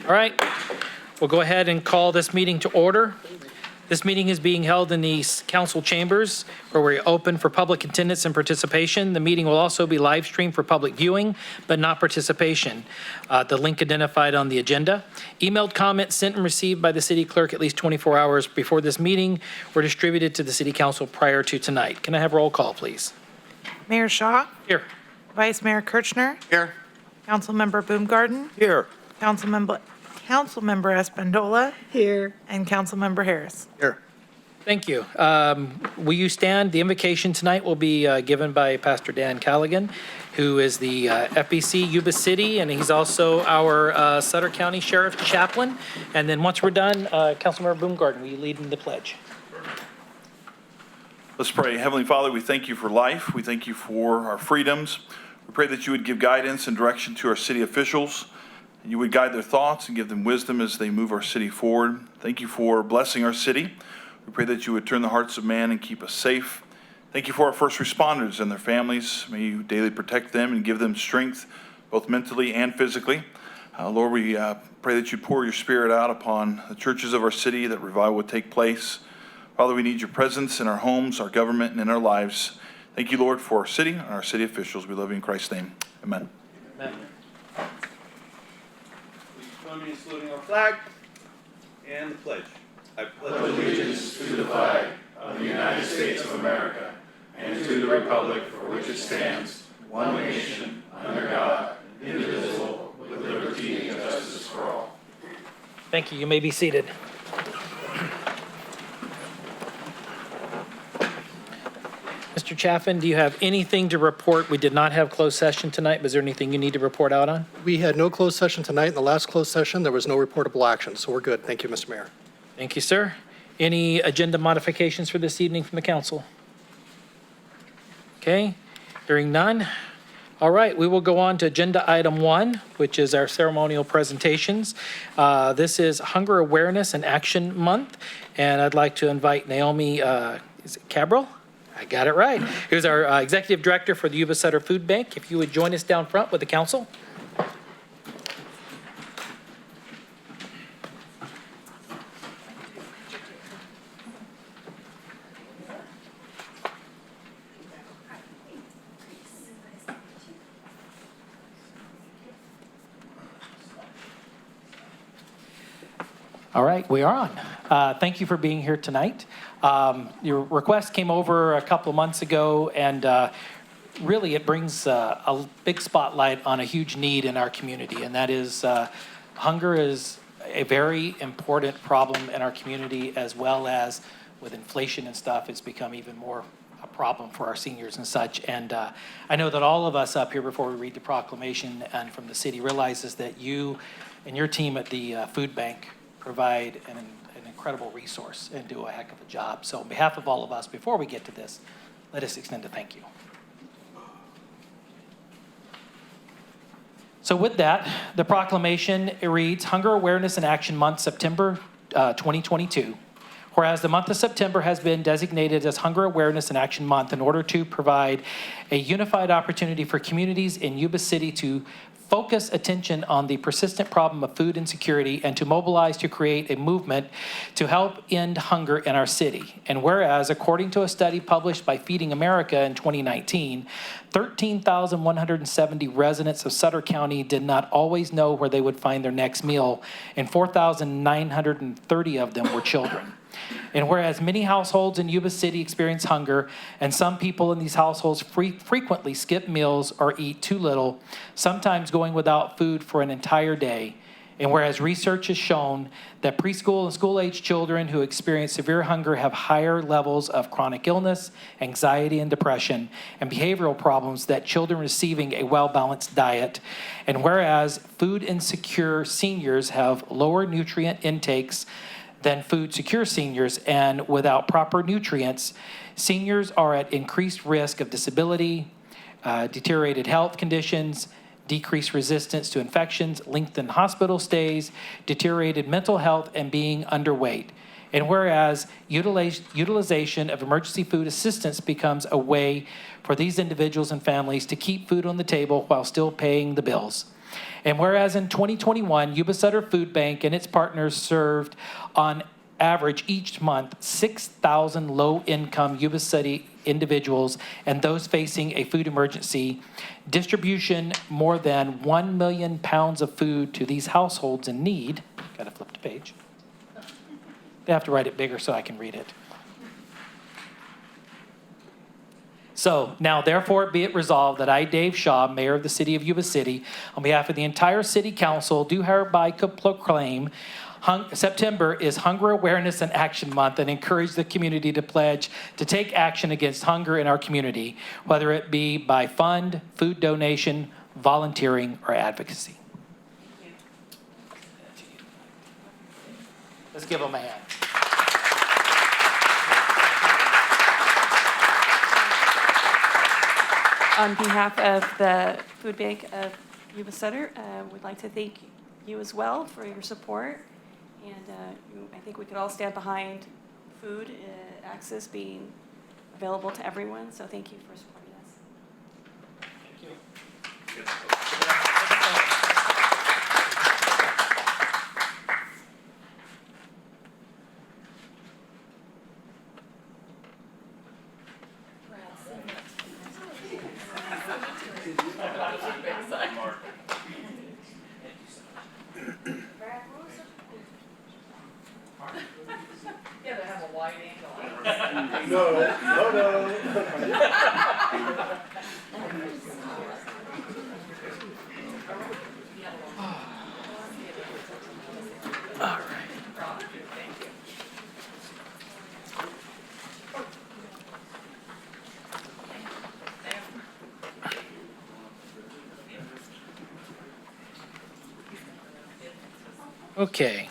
All right, we'll go ahead and call this meeting to order. This meeting is being held in the council chambers where we're open for public attendance and participation. The meeting will also be live streamed for public viewing, but not participation. The link identified on the agenda. Emailed comments sent and received by the city clerk at least 24 hours before this meeting were distributed to the city council prior to tonight. Can I have roll call, please? Mayor Shaw. Here. Vice Mayor Kirchner. Here. Councilmember Boomgarden. Here. Councilmember Espandola. Here. And Councilmember Harris. Here. Thank you. Will you stand? The invocation tonight will be given by Pastor Dan Callaghan, who is the FBC Yuba City, and he's also our Sutter County Sheriff Chaplain. And then once we're done, Councilmember Boomgarden, will you lead in the pledge? Let's pray. Heavenly Father, we thank you for life. We thank you for our freedoms. We pray that you would give guidance and direction to our city officials. You would guide their thoughts and give them wisdom as they move our city forward. Thank you for blessing our city. We pray that you would turn the hearts of man and keep us safe. Thank you for our first responders and their families. May you daily protect them and give them strength, both mentally and physically. Lord, we pray that you pour your spirit out upon the churches of our city, that revival would take place. Father, we need your presence in our homes, our government, and in our lives. Thank you, Lord, for our city and our city officials. We love you in Christ's name. Amen. Amen. Join me in saluting our flag and the pledge. I pledge allegiance to the flag of the United States of America and to the republic for which it stands, one nation, under God, indivisible, with liberty and justice for all. Thank you. You may be seated. Mr. Chaffin, do you have anything to report? We did not have closed session tonight. Was there anything you need to report out on? We had no closed session tonight. In the last closed session, there was no reportable action, so we're good. Thank you, Mr. Mayor. Thank you, sir. Any agenda modifications for this evening from the council? Okay, hearing none. All right, we will go on to agenda item 1, which is our ceremonial presentations. This is Hunger Awareness and Action Month, and I'd like to invite Naomi, is it Cabral? I got it right. Who's our executive director for the Yuba City Food Bank. If you would join us down front with the council. All right, we are on. Thank you for being here tonight. Your request came over a couple of months ago, and really it brings a big spotlight on a huge need in our community, and that is hunger is a very important problem in our community, as well as with inflation and stuff, it's become even more a problem for our seniors and such. And I know that all of us up here, before we read the proclamation and from the city, realizes that you and your team at the food bank provide an incredible resource and do a heck of a job. So on behalf of all of us, before we get to this, let us extend a thank you. So with that, the proclamation, it reads, Hunger Awareness and Action Month, September 2022. Whereas the month of September has been designated as Hunger Awareness and Action Month in order to provide a unified opportunity for communities in Yuba City to focus attention on the persistent problem of food insecurity and to mobilize to create a movement to help end hunger in our city. And whereas, according to a study published by Feeding America in 2019, 13,170 residents of Sutter County did not always know where they would find their next meal, and 4,930 of them were children. And whereas many households in Yuba City experience hunger, and some people in these households frequently skip meals or eat too little, sometimes going without food for an entire day, and whereas research has shown that preschool and school-age children who experience severe hunger have higher levels of chronic illness, anxiety and depression, and behavioral problems than children receiving a well-balanced diet, and whereas food insecure seniors have lower nutrient intakes than food-secure seniors, and without proper nutrients, seniors are at increased risk of disability, deteriorated health conditions, decreased resistance to infections, lengthened hospital stays, deteriorated mental health, and being underweight. And whereas utilization of emergency food assistance becomes a way for these individuals and families to keep food on the table while still paying the bills. And whereas in 2021, Yuba Sutter Food Bank and its partners served on average each month 6,000 low-income Yuba City individuals and those facing a food emergency, distribution more than 1 million pounds of food to these households in need. Gotta flip the page. They have to write it bigger so I can read it. So now therefore be it resolved that I, Dave Shaw, Mayor of the City of Yuba City, on behalf of the entire City Council, do hereby proclaim September is Hunger Awareness and Action Month and encourage the community to pledge to take action against hunger in our community, whether it be by fund, food donation, volunteering, or advocacy. Let's give them a hand. On behalf of the Food Bank of Yuba Sutter, we'd like to thank you as well for your support. And I think we could all stand behind food access being available to everyone. So thank you for supporting us. Thank you. Okay,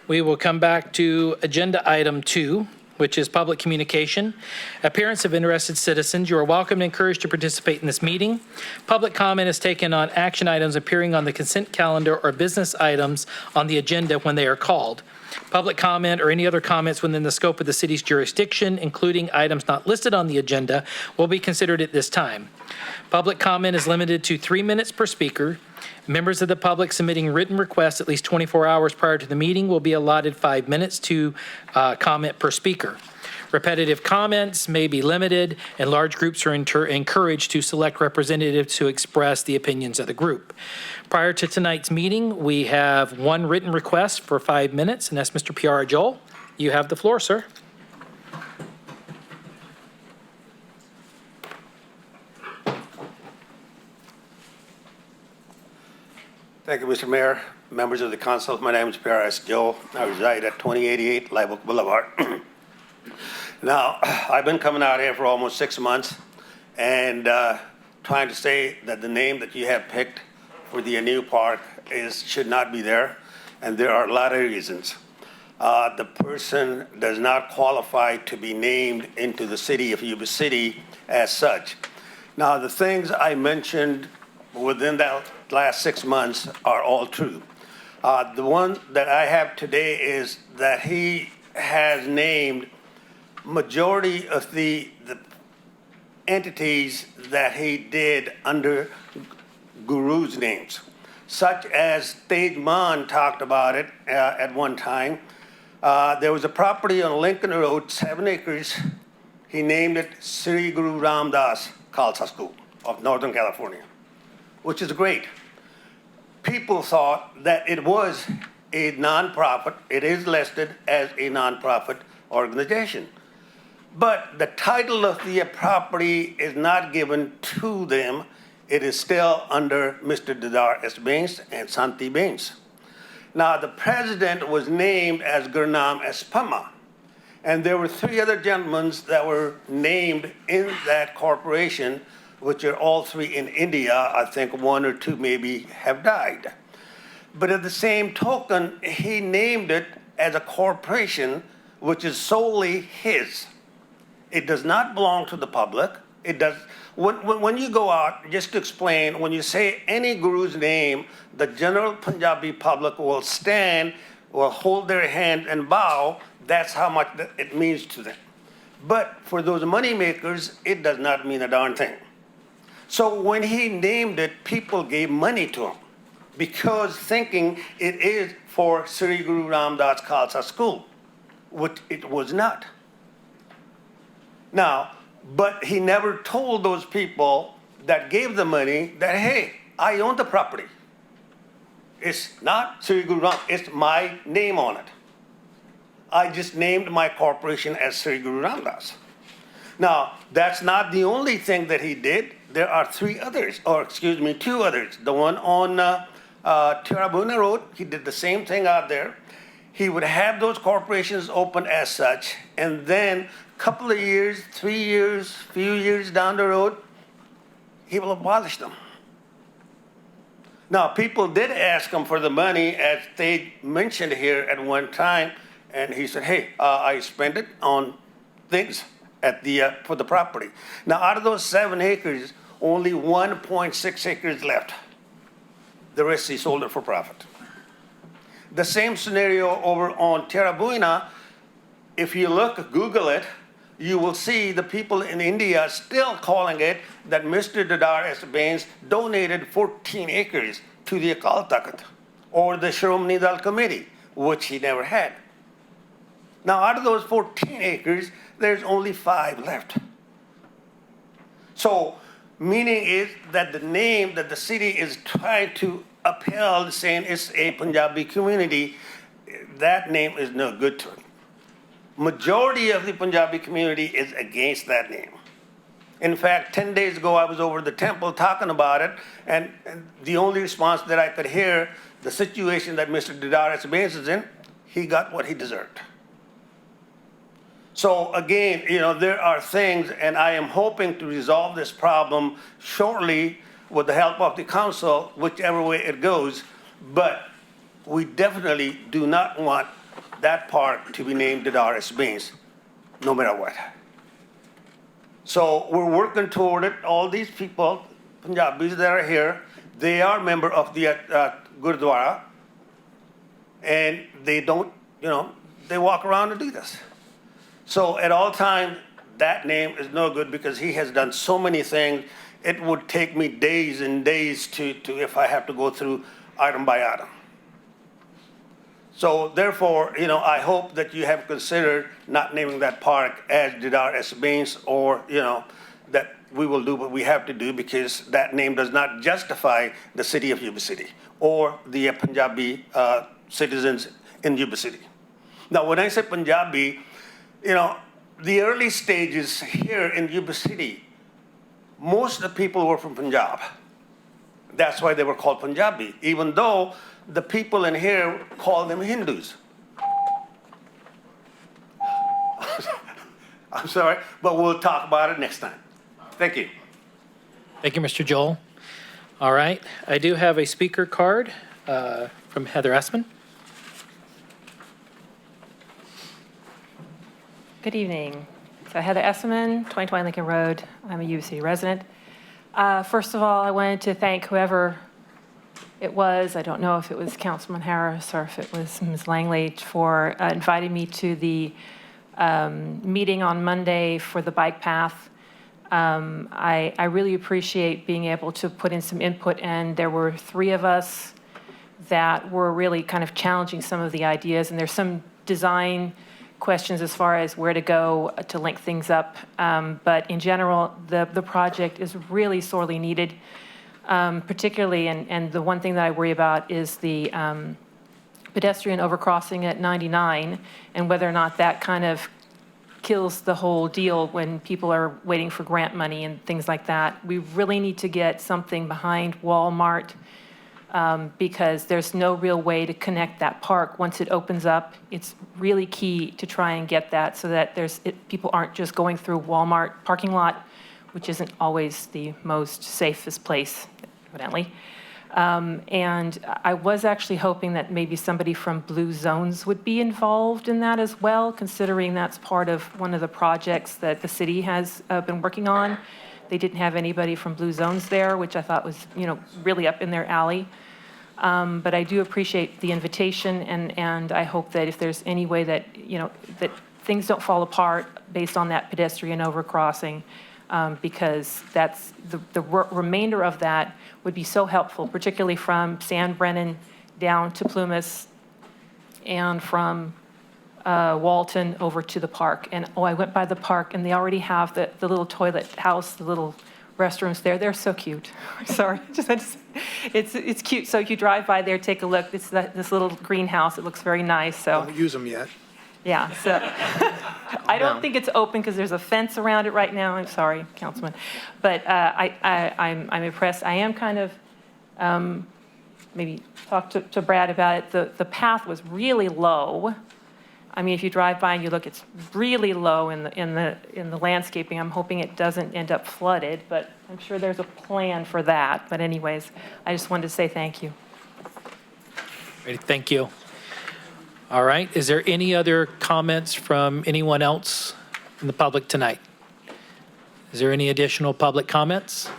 we will come back to agenda item 2, which is public communication. Appearance of interested citizens. You are welcome and encouraged to participate in this meeting. Public comment is taken on action items appearing on the consent calendar or business items on the agenda when they are called. Public comment or any other comments within the scope of the city's jurisdiction, including items not listed on the agenda, will be considered at this time. Public comment is limited to 3 minutes per speaker. Members of the public submitting written requests at least 24 hours prior to the meeting will be allotted 5 minutes to comment per speaker. Repetitive comments may be limited, and large groups are encouraged to select representatives to express the opinions of the group. Prior to tonight's meeting, we have one written request for 5 minutes, and that's Mr. Piara Joel. You have the floor, sir. Thank you, Mr. Mayor, members of the council. My name is Piara Joel. I reside at 2088 Live Oak Boulevard. Now, I've been coming out here for almost 6 months and trying to say that the name that you have picked for the new park should not be there, and there are a lot of reasons. The person does not qualify to be named into the city of Yuba City as such. Now, the things I mentioned within that last 6 months are all true. The one that I have today is that he has named majority of the entities that he did under gurus' names, such as Tejman talked about it at one time. There was a property on Lincoln Road, 7 acres. He named it Sri Guru Ram Das Khalsa School of Northern California, which is great. People thought that it was a nonprofit. It is listed as a nonprofit organization. But the title of the property is not given to them. It is still under Mr. Didar S. Bains and Santi Bains. Now, the president was named as Gurnam S. Pama, and there were 3 other gentlemen that were named in that corporation, which are all 3 in India. I think 1 or 2 maybe have died. But at the same token, he named it as a corporation, which is solely his. It does not belong to the public. It does. When you go out, just to explain, when you say any guru's name, the general Punjabi public will stand, will hold their hand and bow. That's how much it means to them. But for those money makers, it does not mean a darn thing. So when he named it, people gave money to him. because thinking it is for Sri Guru Ram Das Khalsa School, which it was not. Now, but he never told those people that gave the money that, hey, I own the property. It's not Sri Guru Ram, it's my name on it. I just named my corporation as Sri Guru Ram Das. Now, that's not the only thing that he did. There are two others. The one on Tirabuna Road, he did the same thing out there. He would have those corporations open as such, and then a couple of years, 3 years, few years down the road, he will abolish them. Now, people did ask him for the money, as they mentioned here at one time, and he said, hey, I spent it on things for the property. Now, out of those 7 acres, only 1.6 acres left. The rest he sold it for profit. The same scenario over on Tirabuna. If you look, Google it, you will see the people in India still calling it that Mr. Dadar S. Bains donated 14 acres to the Akal Takht or the Shromani Dal Committee, which he never had. Now, out of those 14 acres, there's only 5 left. So, meaning is that the name that the city is trying to upheld, saying it's a Punjabi community, that name is no good to it. Majority of the Punjabi community is against that name. In fact, 10 days ago, I was over the temple talking about it, and the only response that I could hear, the situation that Mr. Dadar S. Bains is in, he got what he deserved. So again, there are things, and I am hoping to resolve this problem shortly with the help of the council, whichever way it goes, but we definitely do not want that park to be named Dadar S. Bains, no matter what. So we're working toward it. All these people, Punjabis that are here, they are member of the Gurdwara, and they don't, they walk around and do this. So at all times, that name is no good because he has done so many things. It would take me days and days to if I have to go through item by item. So therefore, I hope that you have considered not naming that park as Dadar S. Bains, or, that we will do what we have to do because that name does not justify the city of Yuba City or the Punjabi citizens in Yuba City. Now, when I say Punjabi, the early stages here in Yuba City, most of the people were from Punjab. That's why they were called Punjabi, even though the people in here call them Hindus. I'm sorry, but we'll talk about it next time. Thank you. Thank you, Mr. Joel. All right, I do have a speaker card from Heather Essman. Good evening. So Heather Esselman, 2020 Lincoln Road. I'm a Yuba City resident. First of all, I wanted to thank whoever it was. I don't know if it was Councilman Harris or if it was Ms. Langley for inviting me to the meeting on Monday for the bike path. I really appreciate being able to put in some input, and there were 3 of us that were really kind of challenging some of the ideas, and there's some design questions as far as where to go to link things up. But in general, the project is really sorely needed, particularly, and the one thing that I worry about is the pedestrian overcrossing at 99 and whether or not that kind of kills the whole deal when people are waiting for grant money and things like that. We really need to get something behind Walmart because there's no real way to connect that park. Once it opens up, it's really key to try and get that so that people aren't just going through Walmart parking lot, which isn't always the most safest place, evidently. And I was actually hoping that maybe somebody from Blue Zones would be involved in that as well, considering that's part of one of the projects that the city has been working on. They didn't have anybody from Blue Zones there, which I thought was, really up in their alley. But I do appreciate the invitation, and I hope that if there's any way that, that things don't fall apart based on that pedestrian overcrossing, because that's, the remainder of that would be so helpful, particularly from San Brennan down to Plumas and from Walton over to the park. And, I went by the park, and they already have the little toilet house, the little restrooms there. They're so cute. Sorry, it's cute. So if you drive by there, take a look. It's this little greenhouse. It looks very nice, so. Don't use them yet. Yeah, so I don't think it's open because there's a fence around it right now. I'm sorry, Councilman. But I'm impressed. I am kind of, maybe talk to Brad about it. The path was really low. I mean, if you drive by and you look, it's really low in the landscaping. I'm hoping it doesn't end up flooded, but I'm sure there's a plan for that. But anyways, I just wanted to say thank you. Great, thank you. All right, is there any other comments from anyone else in the public tonight? Is there any additional public comments?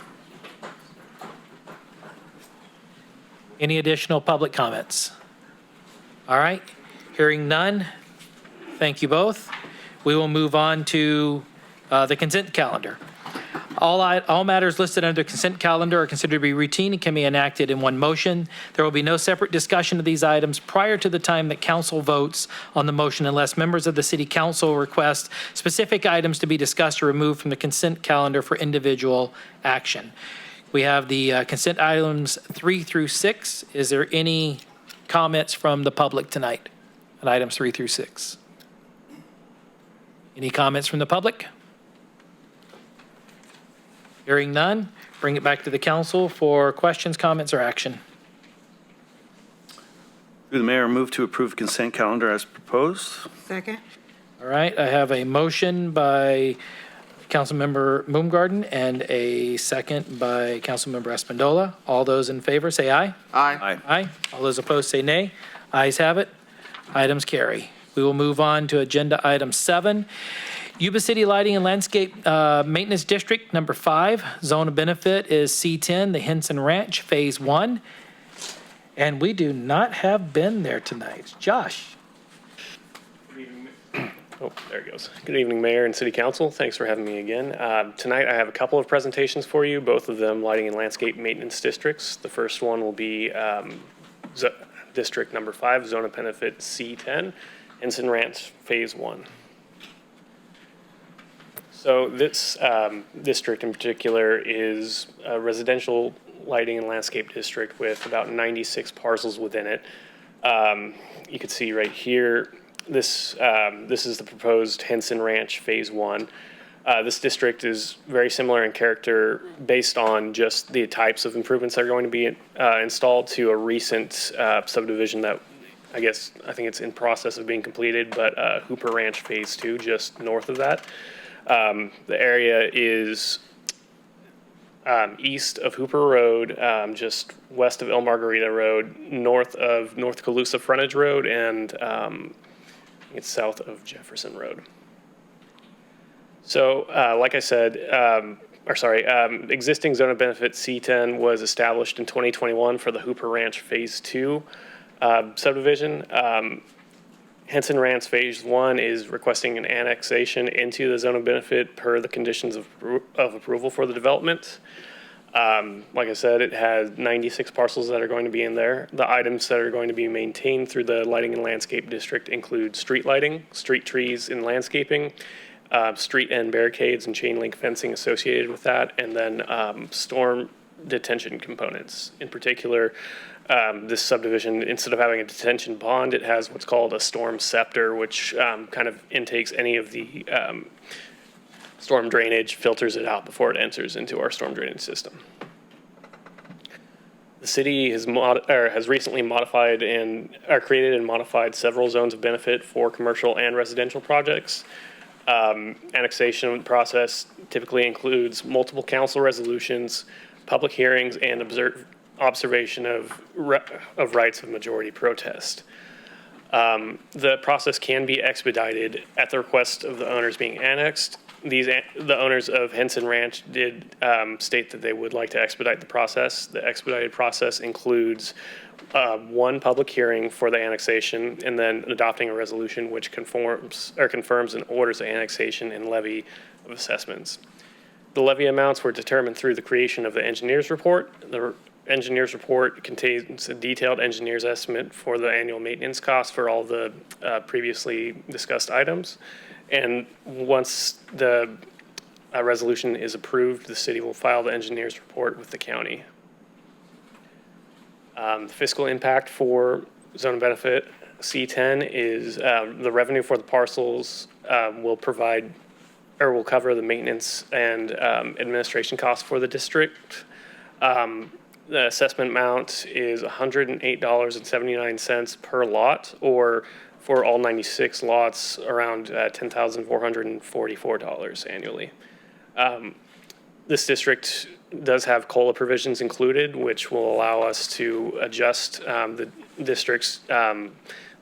Any additional public comments? All right, hearing none, thank you both. We will move on to the consent calendar. All matters listed under consent calendar are considered to be routine and can be enacted in one motion. There will be no separate discussion of these items prior to the time that council votes on the motion unless members of the city council request specific items to be discussed or removed from the consent calendar for individual action. We have the consent items 3 through 6. Is there any comments from the public tonight on items 3 through 6? Any comments from the public? Hearing none, bring it back to the council for questions, comments, or action. Through the mayor, move to approve consent calendar as proposed. Second. All right, I have a motion by Councilmember Baumgarten and a second by Councilmember Espandola. All those in favor say aye. Aye. Aye. All those opposed say nay. Ayes have it. Items carry. We will move on to agenda item 7. Yuba City Lighting and Landscape Maintenance District number 5. Zone of benefit is C10, the Henson Ranch, Phase 1. And we do not have Ben there tonight. Josh. Oh, there it goes. Good evening, Mayor and City Council. Thanks for having me again. Tonight I have a couple of presentations for you, both of them lighting and landscape maintenance districts. The first one will be District number 5, Zone of benefit C10, Henson Ranch, Phase 1. So this district in particular is a residential lighting and landscape district with about 96 parcels within it. You can see right here, this is the proposed Henson Ranch Phase 1. This district is very similar in character based on just the types of improvements that are going to be installed to a recent subdivision that I think it's in process of being completed, but Hooper Ranch Phase 2 just north of that. The area is east of Hooper Road, just west of El Margarita Road, north of North Calusa Frontage Road, and it's south of Jefferson Road. So, like I said, existing zone of benefit C10 was established in 2021 for the Hooper Ranch Phase 2 subdivision. Henson Ranch Phase 1 is requesting an annexation into the zone of benefit per the conditions of approval for the development. Like I said, it has 96 parcels that are going to be in there. The items that are going to be maintained through the lighting and landscape district include street lighting, street trees and landscaping, street end barricades and chain link fencing associated with that, and then storm detention components. In particular, this subdivision, instead of having a detention pond, it has what's called a storm scepter, which kind of intakes any of the storm drainage, filters it out before it enters into our storm drainage system. The city has recently modified and created and modified several zones of benefit for commercial and residential projects. Annexation process typically includes multiple council resolutions, public hearings, and observation of rights of majority protest. The process can be expedited at the request of the owners being annexed. The owners of Henson Ranch did state that they would like to expedite the process. The expedited process includes one public hearing for the annexation and then adopting a resolution which confirms and orders the annexation and levy of assessments. The levy amounts were determined through the creation of the engineer's report. The engineer's report contains a detailed engineer's estimate for the annual maintenance costs for all the previously discussed items. And once the resolution is approved, the city will file the engineer's report with the county. The fiscal impact for zone of benefit C10 is the revenue for the parcels will provide or will cover the maintenance and administration costs for the district. The assessment amount is $108.79 per lot, or for all 96 lots, around $10,444 annually. This district does have COLA provisions included, which will allow us to adjust the district's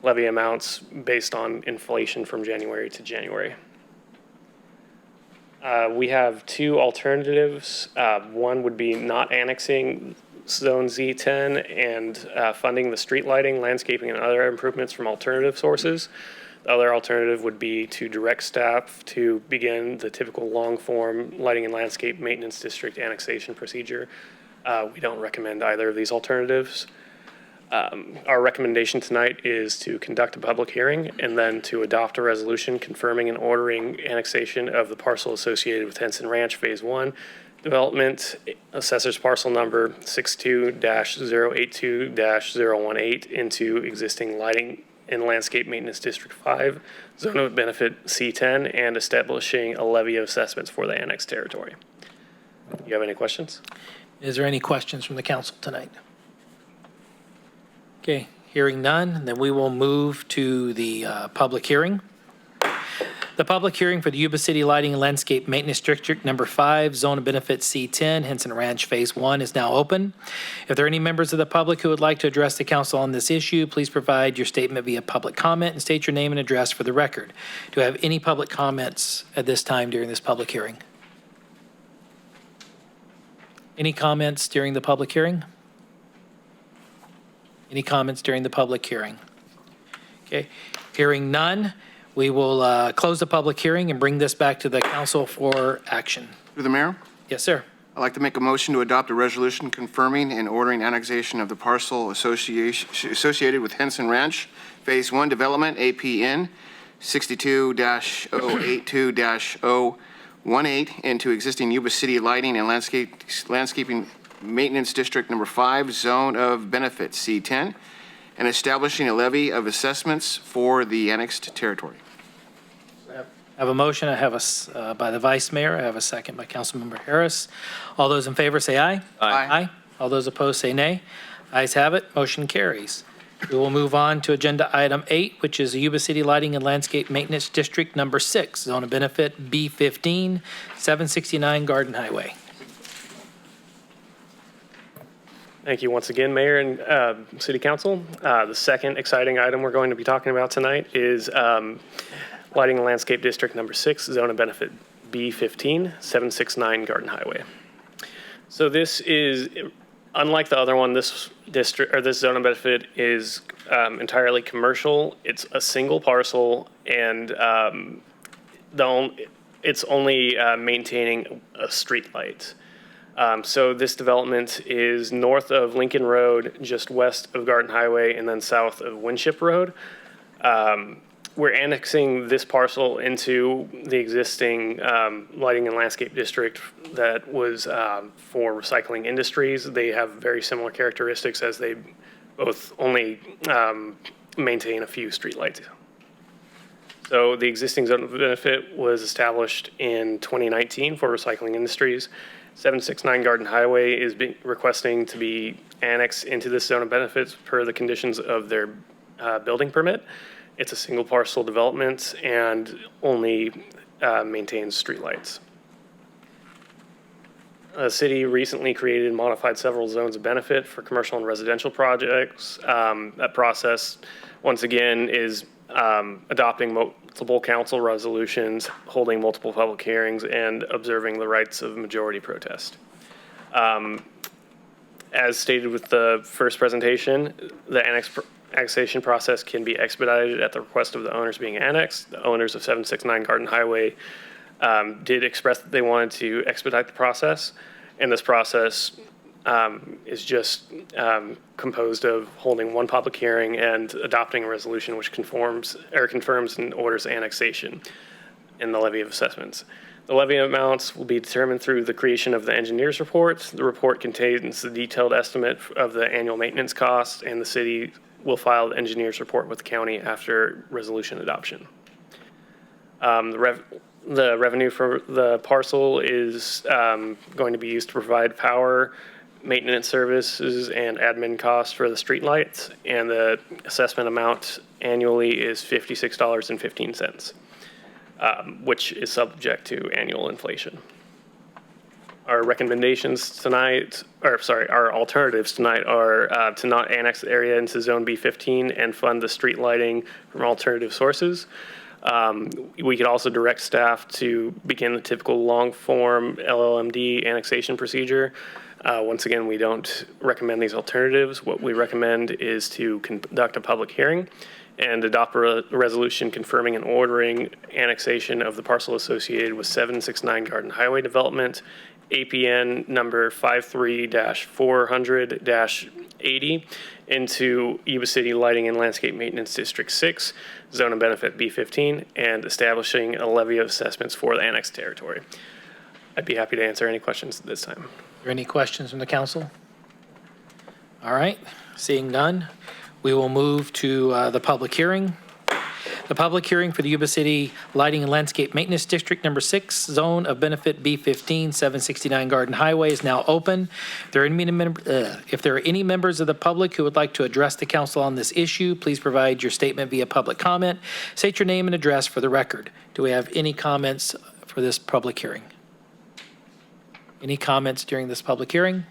levy amounts based on inflation from January to January. We have two alternatives. One would be not annexing Zone Z10 and funding the street lighting, landscaping, and other improvements from alternative sources. The other alternative would be to direct staff to begin the typical long-form lighting and landscape maintenance district annexation procedure. We don't recommend either of these alternatives. Our recommendation tonight is to conduct a public hearing and then to adopt a resolution confirming and ordering annexation of the parcel associated with Henson Ranch Phase 1 development, assessor's parcel number 62-082-018 into existing lighting and landscape maintenance district 5, zone of benefit C10, and establishing a levy of assessments for the annexed territory. Do you have any questions? Is there any questions from the council tonight? Okay, hearing none, then we will move to the public hearing. The public hearing for the Yuba City Lighting and Landscape Maintenance District Number 5, Zone of Benefit C10, Henson Ranch Phase 1 is now open. If there are any members of the public who would like to address the council on this issue, please provide your statement via public comment and state your name and address for the record. Do I have any public comments at this time during this public hearing? Any comments during the public hearing? Any comments during the public hearing? Okay, hearing none, we will close the public hearing and bring this back to the council for action. Through the mayor, Yes, sir. I'd like to make a motion to adopt a resolution confirming and ordering annexation of the parcel associated with Henson Ranch Phase 1 development, APN 62-082-018, into existing Yuba City Lighting and Landscaping Maintenance District Number 5, Zone of Benefit C10, and establishing a levy of assessments for the annexed territory. I have a motion. I have a by the vice mayor. I have a second by Councilmember Harris. All those in favor say aye. Aye. All those opposed say nay. Ayes have it. Motion carries. We will move on to agenda item 8, which is the Yuba City Lighting and Landscape Maintenance District Number 6, Zone of Benefit B15, 769 Garden Highway. Thank you once again, Mayor and City Council. The second exciting item we're going to be talking about tonight is Lighting and Landscape District Number 6, Zone of Benefit B15, 769 Garden Highway. So this is, unlike the other one, this district, or this zone of benefit is entirely commercial. It's a single parcel, and it's only maintaining a street light. So this development is north of Lincoln Road, just west of Garden Highway, and then south of Winship Road. We're annexing this parcel into the existing lighting and landscape district that was for recycling industries. They have very similar characteristics, as they both only maintain a few streetlights. So the existing zone of benefit was established in 2019 for recycling industries. 769 Garden Highway is requesting to be annexed into this zone of benefits per the conditions of their building permit. It's a single parcel development and only maintains streetlights. The city recently created and modified several zones of benefit for commercial and residential projects. That process, once again, is adopting multiple council resolutions, holding multiple public hearings, and observing the rights of majority protest. As stated with the first presentation, the annexation process can be expedited at the request of the owners being annexed. The owners of 769 Garden Highway did express that they wanted to expedite the process, and this process is just composed of holding one public hearing and adopting a resolution which confirms and orders annexation in the levy of assessments. The levy amounts will be determined through the creation of the engineer's report. The report contains the detailed estimate of the annual maintenance costs, and the city will file the engineer's report with the county after resolution adoption. The revenue for the parcel is going to be used to provide power, maintenance services, and admin costs for the streetlights, and the assessment amount annually is $56.15, which is subject to annual inflation. Our recommendations tonight, our alternatives tonight are to not annex the area into Zone B15 and fund the street lighting from alternative sources. We could also direct staff to begin the typical long-form LLMD annexation procedure. Once again, we don't recommend these alternatives. What we recommend is to conduct a public hearing and adopt a resolution confirming and ordering annexation of the parcel associated with 769 Garden Highway Development, APN number 53-400-80, into Yuba City Lighting and Landscape Maintenance District 6, Zone of Benefit B15, and establishing a levy of assessments for the annexed territory. I'd be happy to answer any questions at this time. Are there any questions from the council? All right, seeing none, we will move to the public hearing. The public hearing for the Yuba City Lighting and Landscape Maintenance District Number 6, Zone of Benefit B15, 769 Garden Highway is now open. If there are any members of the public who would like to address the council on this issue, please provide your statement via public comment. State your name and address for the record. Do we have any comments for this public hearing? Any comments during this public hearing?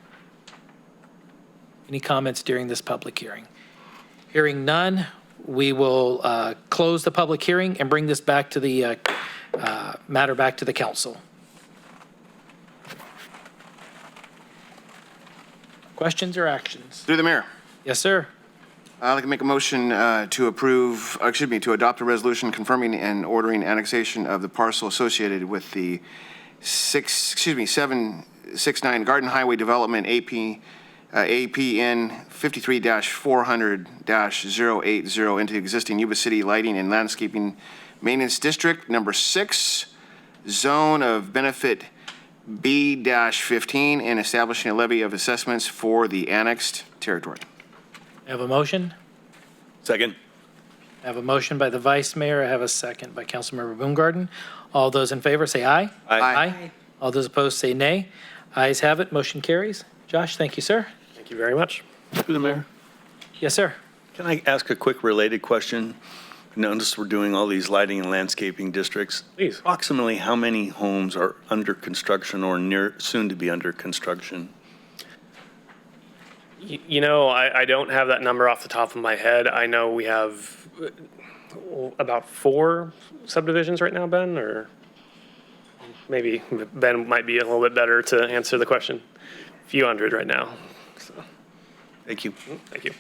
Any comments during this public hearing? Hearing none, we will close the public hearing and bring this back to the matter back to the council. Questions or actions? Through the mayor. Yes, sir. I'd like to make a motion to adopt a resolution confirming and ordering annexation of the parcel associated with the 769 Garden Highway Development APN 53-400-080 into existing Yuba City Lighting and Landscaping Maintenance District Number 6, Zone of Benefit B-15, and establishing a levy of assessments for the annexed territory. I have a motion. Second. I have a motion by the vice mayor. I have a second by Councilmember Boomgarden. All those in favor say aye. Aye. All those opposed say nay. Ayes have it. Motion carries. Josh, thank you, sir. Thank you very much. Through the mayor. Yes, sir. Can I ask a quick related question? I noticed we're doing all these lighting and landscaping districts. Please. Approximately how many homes are under construction or near, soon to be under construction? You know, I don't have that number off the top of my head. I know we have about 4 subdivisions right now, Ben, or maybe Ben might be a little bit better to answer the question. A few hundred right now. So. Thank you. Thank you.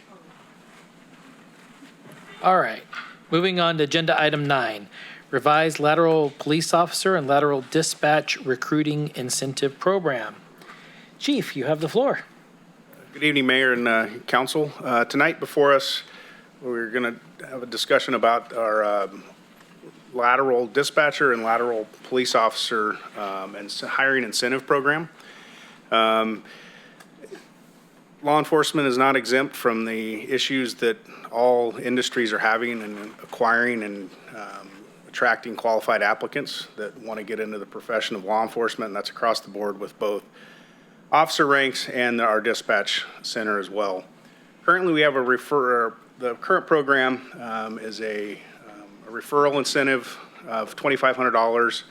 All right. Moving on to agenda item 9, revised lateral police officer and lateral dispatch recruiting incentive program. Chief, you have the floor. Good evening, Mayor and Council. Tonight before us, we're going to have a discussion about our lateral dispatcher and lateral police officer and hiring incentive program. Law enforcement is not exempt from the issues that all industries are having in acquiring and attracting qualified applicants that want to get into the profession of law enforcement, and that's across the board with both officer ranks and our dispatch center as well. Currently, we have the current program is a referral incentive of $2,500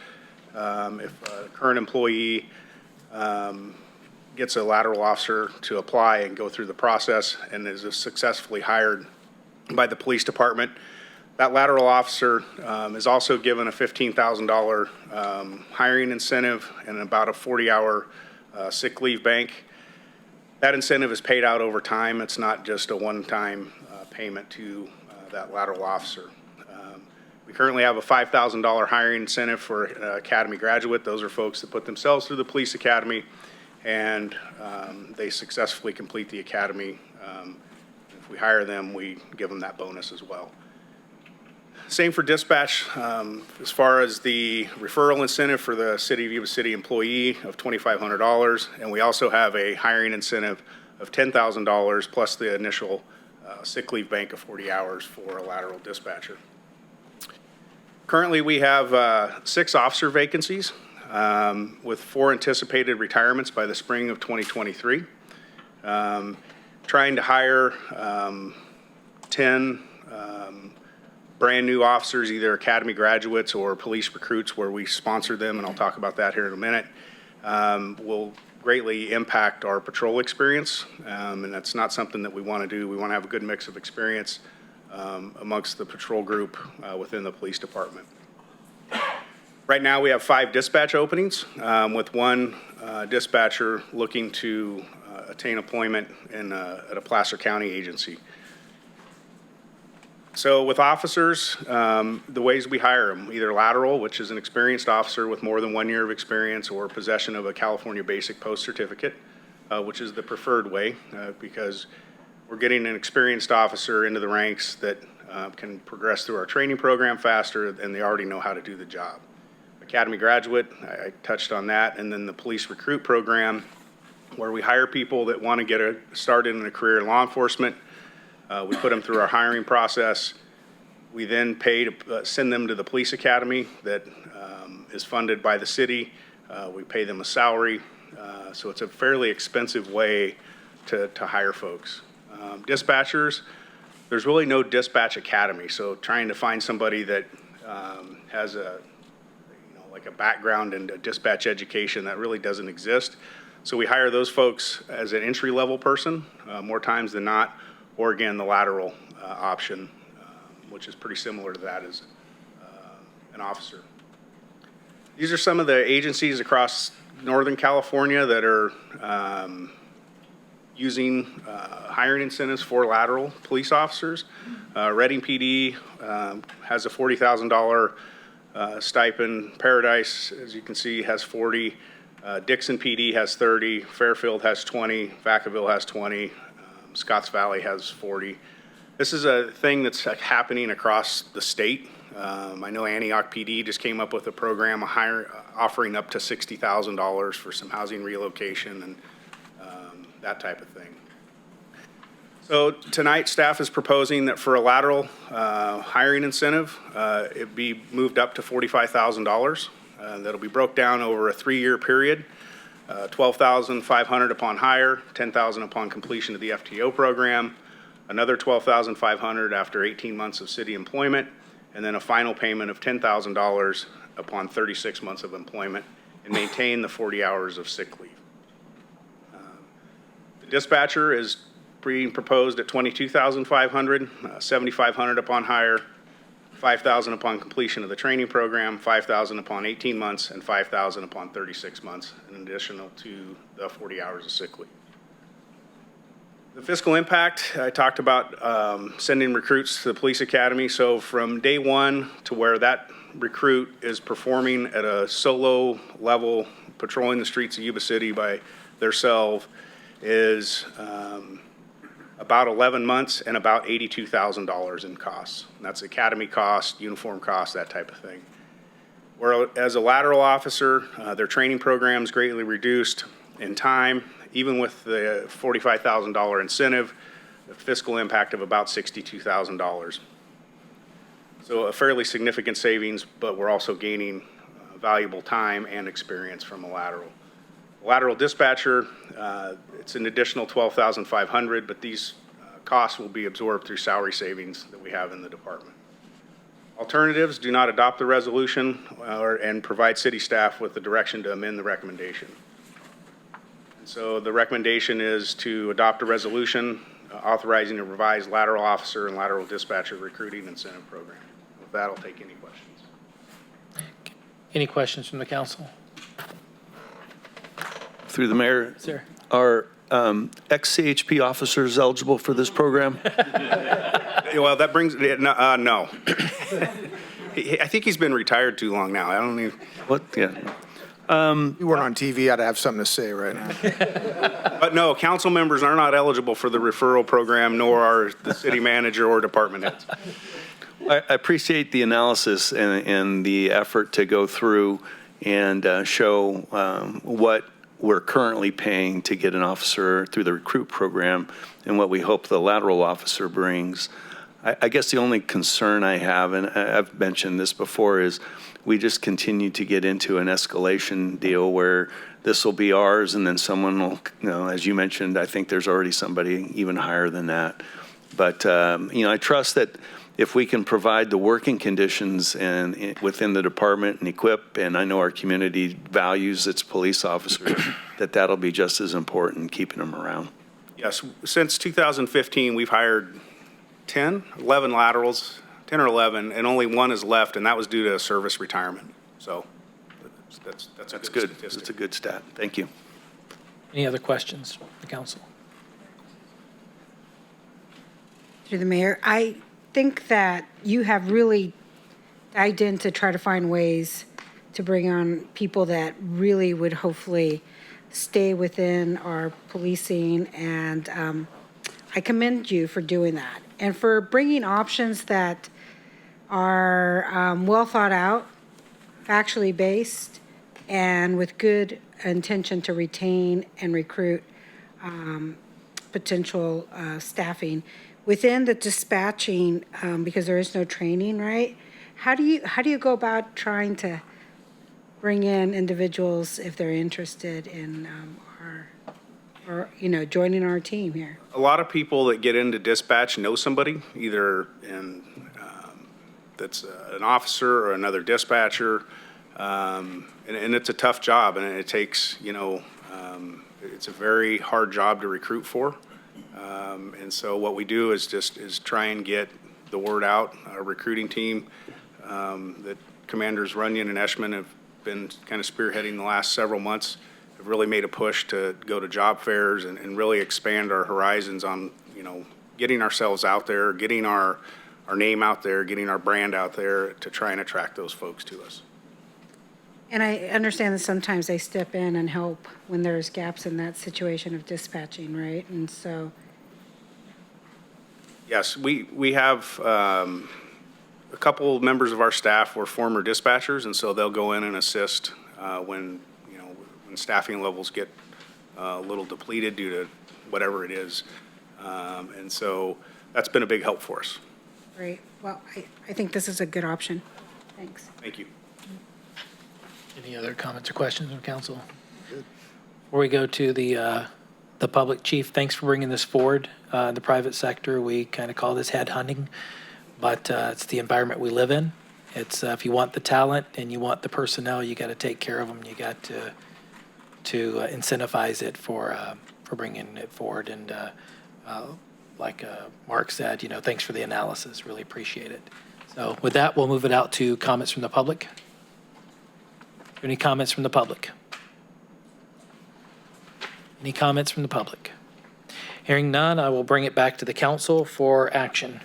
if a current employee gets a lateral officer to apply and go through the process and is successfully hired by the police department. That lateral officer is also given a $15,000 hiring incentive and about a 40-hour sick leave bank. That incentive is paid out over time. It's not just a one-time payment to that lateral officer. We currently have a $5,000 hiring incentive for academy graduate. Those are folks that put themselves through the police academy, and they successfully complete the academy. If we hire them, we give them that bonus as well. Same for dispatch. As far as the referral incentive for the City of Yuba City employee of $2,500, and we also have a hiring incentive of $10,000 plus the initial sick leave bank of 40 hours for a lateral dispatcher. Currently, we have 6 officer vacancies with 4 anticipated retirements by the spring of 2023. Trying to hire 10 brand new officers, either academy graduates or police recruits, where we sponsor them, and I'll talk about that here in a minute, will greatly impact our patrol experience, and that's not something that we want to do. We want to have a good mix of experience amongst the patrol group within the police department. Right now, we have 5 dispatch openings, with 1 dispatcher looking to attain employment at a Placer County agency. So with officers, the ways we hire them, either lateral, which is an experienced officer with more than 1 year of experience, or possession of a California Basic Post Certificate, which is the preferred way, because we're getting an experienced officer into the ranks that can progress through our training program faster, and they already know how to do the job. Academy graduate, I touched on that, and then the police recruit program, where we hire people that want to get started in a career in law enforcement. We put them through our hiring process. We then pay to send them to the police academy that is funded by the city. We pay them a salary. So it's a fairly expensive way to hire folks. Dispatchers, there's really no dispatch academy. So trying to find somebody that has like a background in a dispatch education, that really doesn't exist. So we hire those folks as an entry-level person more times than not, or again, the lateral option, which is pretty similar to that as an officer. These are some of the agencies across Northern California that are using hiring incentives for lateral police officers. Reading PD has a $40,000 stipend. Paradise, as you can see, has 40. Dixon PD has 30. Fairfield has 20. Vacaville has 20. Scotts Valley has 40. This is a thing that's happening across the state. I know Antioch PD just came up with a program offering up to $60,000 for some housing relocation and that type of thing. So tonight, staff is proposing that for a lateral hiring incentive, it be moved up to $45,000. That'll be broke down over a 3-year period. $12,500 upon hire, $10,000 upon completion of the FTO program, another $12,500 after 18 months of city employment, and then a final payment of $10,000 upon 36 months of employment, and maintain the 40 hours of sick leave. The dispatcher is being proposed at $22,500, $7,500 upon hire, $5,000 upon completion of the training program, $5,000 upon 18 months, and $5,000 upon 36 months, in addition to the 40 hours of sick leave. The fiscal impact, I talked about sending recruits to the police academy. So from day 1 to where that recruit is performing at a solo level, patrolling the streets of Yuba City by themselves, is about 11 months and about $82,000 in costs. And that's academy cost, uniform cost, that type of thing. Whereas a lateral officer, their training program is greatly reduced in time, even with the $45,000 incentive, the fiscal impact of about $62,000. So a fairly significant savings, but we're also gaining valuable time and experience from a lateral. Lateral dispatcher, it's an additional $12,500, but these costs will be absorbed through salary savings that we have in the department. Alternatives, do not adopt the resolution and provide city staff with the direction to amend the recommendation. And so the recommendation is to adopt a resolution authorizing a revised lateral officer and lateral dispatcher recruiting incentive program. With that, I'll take any questions. Any questions from the council? Through the mayor. Sir. Are ex-CHP officers eligible for this program? Well, that brings, no. I think he's been retired too long now. I don't even. What, yeah. You weren't on TV, I'd have something to say right now. But no, council members are not eligible for the referral program, nor are the city manager or department heads. I appreciate the analysis and the effort to go through and show what we're currently paying to get an officer through the recruit program and what we hope the lateral officer brings. I guess the only concern I have, and I've mentioned this before, is we just continue to get into an escalation deal where this will be ours and then someone will, as you mentioned, I think there's already somebody even higher than that. But, I trust that if we can provide the working conditions and within the department and equip, and I know our community values its police officers, that'll be just as important, keeping them around. Yes, since 2015, we've hired 10 or 11, and only one is left, and that was due to a service retirement. So that's good. statistic. That's a good stat. Thank you. Any other questions from the council? Through the mayor, I think that you have really dived in to try to find ways to bring on people that really would hopefully stay within our policing, and I commend you for doing that and for bringing options that are well thought out, factually based, and with good intention to retain and recruit potential staffing within the dispatching, because there is no training, right? How do you go about trying to bring in individuals if they're interested in joining our team here? A lot of people that get into dispatch know somebody, either that's an officer or another dispatcher, and it's a tough job, and it takes, it's a very hard job to recruit for. And so what we do is try and get the word out. Our recruiting team that Commanders Runyon and Eshman have been kind of spearheading the last several months have really made a push to go to job fairs and really expand our horizons on, getting ourselves out there, getting our name out there, getting our brand out there to try and attract those folks to us. And I understand that sometimes they step in and help when there's gaps in that situation of dispatching, right? And so. Yes, we have a couple members of our staff were former dispatchers, and so they'll go in and assist when staffing levels get a little depleted due to whatever it is. And so that's been a big help for us. Great. Well, I think this is a good option. Thanks. Thank you. Any other comments or questions from council? Before we go to the public, Chief, thanks for bringing this forward. In the private sector, we kind of call this headhunting, but it's the environment we live in. It's if you want the talent and you want the personnel, you got to take care of them. You got to incentivize it for bringing it forward. And like Mark said, thanks for the analysis. Really appreciate it. So with that, we'll move it out to comments from the public. Any comments from the public? Any comments from the public? Hearing none, I will bring it back to the council for action.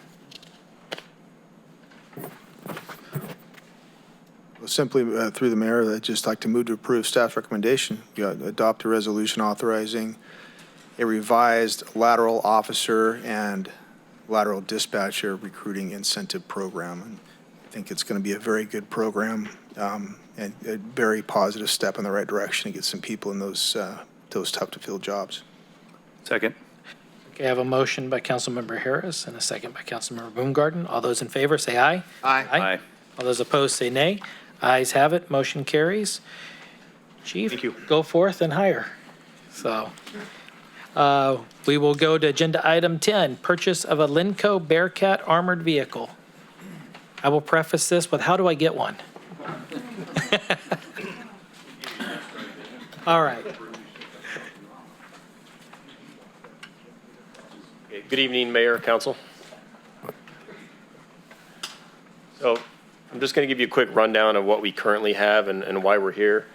Well, simply through the mayor, I'd just like to move to approve staff's recommendation. You adopt a resolution authorizing a revised lateral officer and lateral dispatcher recruiting incentive program. And I think it's going to be a very good program and a very positive step in the right direction to get some people in those tough to fill jobs. Second. Okay, I have a motion by Councilmember Harris and a second by Councilmember Boomgarden. All those in favor say aye. Aye. Aye. All those opposed say nay. Ayes have it, motion carries. Chief, Thank you. go forth and hire. So we will go to agenda item 10, purchase of a Lenco BearCat armored vehicle. I will preface this with, how do I get one? All right. Good evening, Mayor, Council. So I'm just going to give you a quick rundown of what we currently have and why we're here.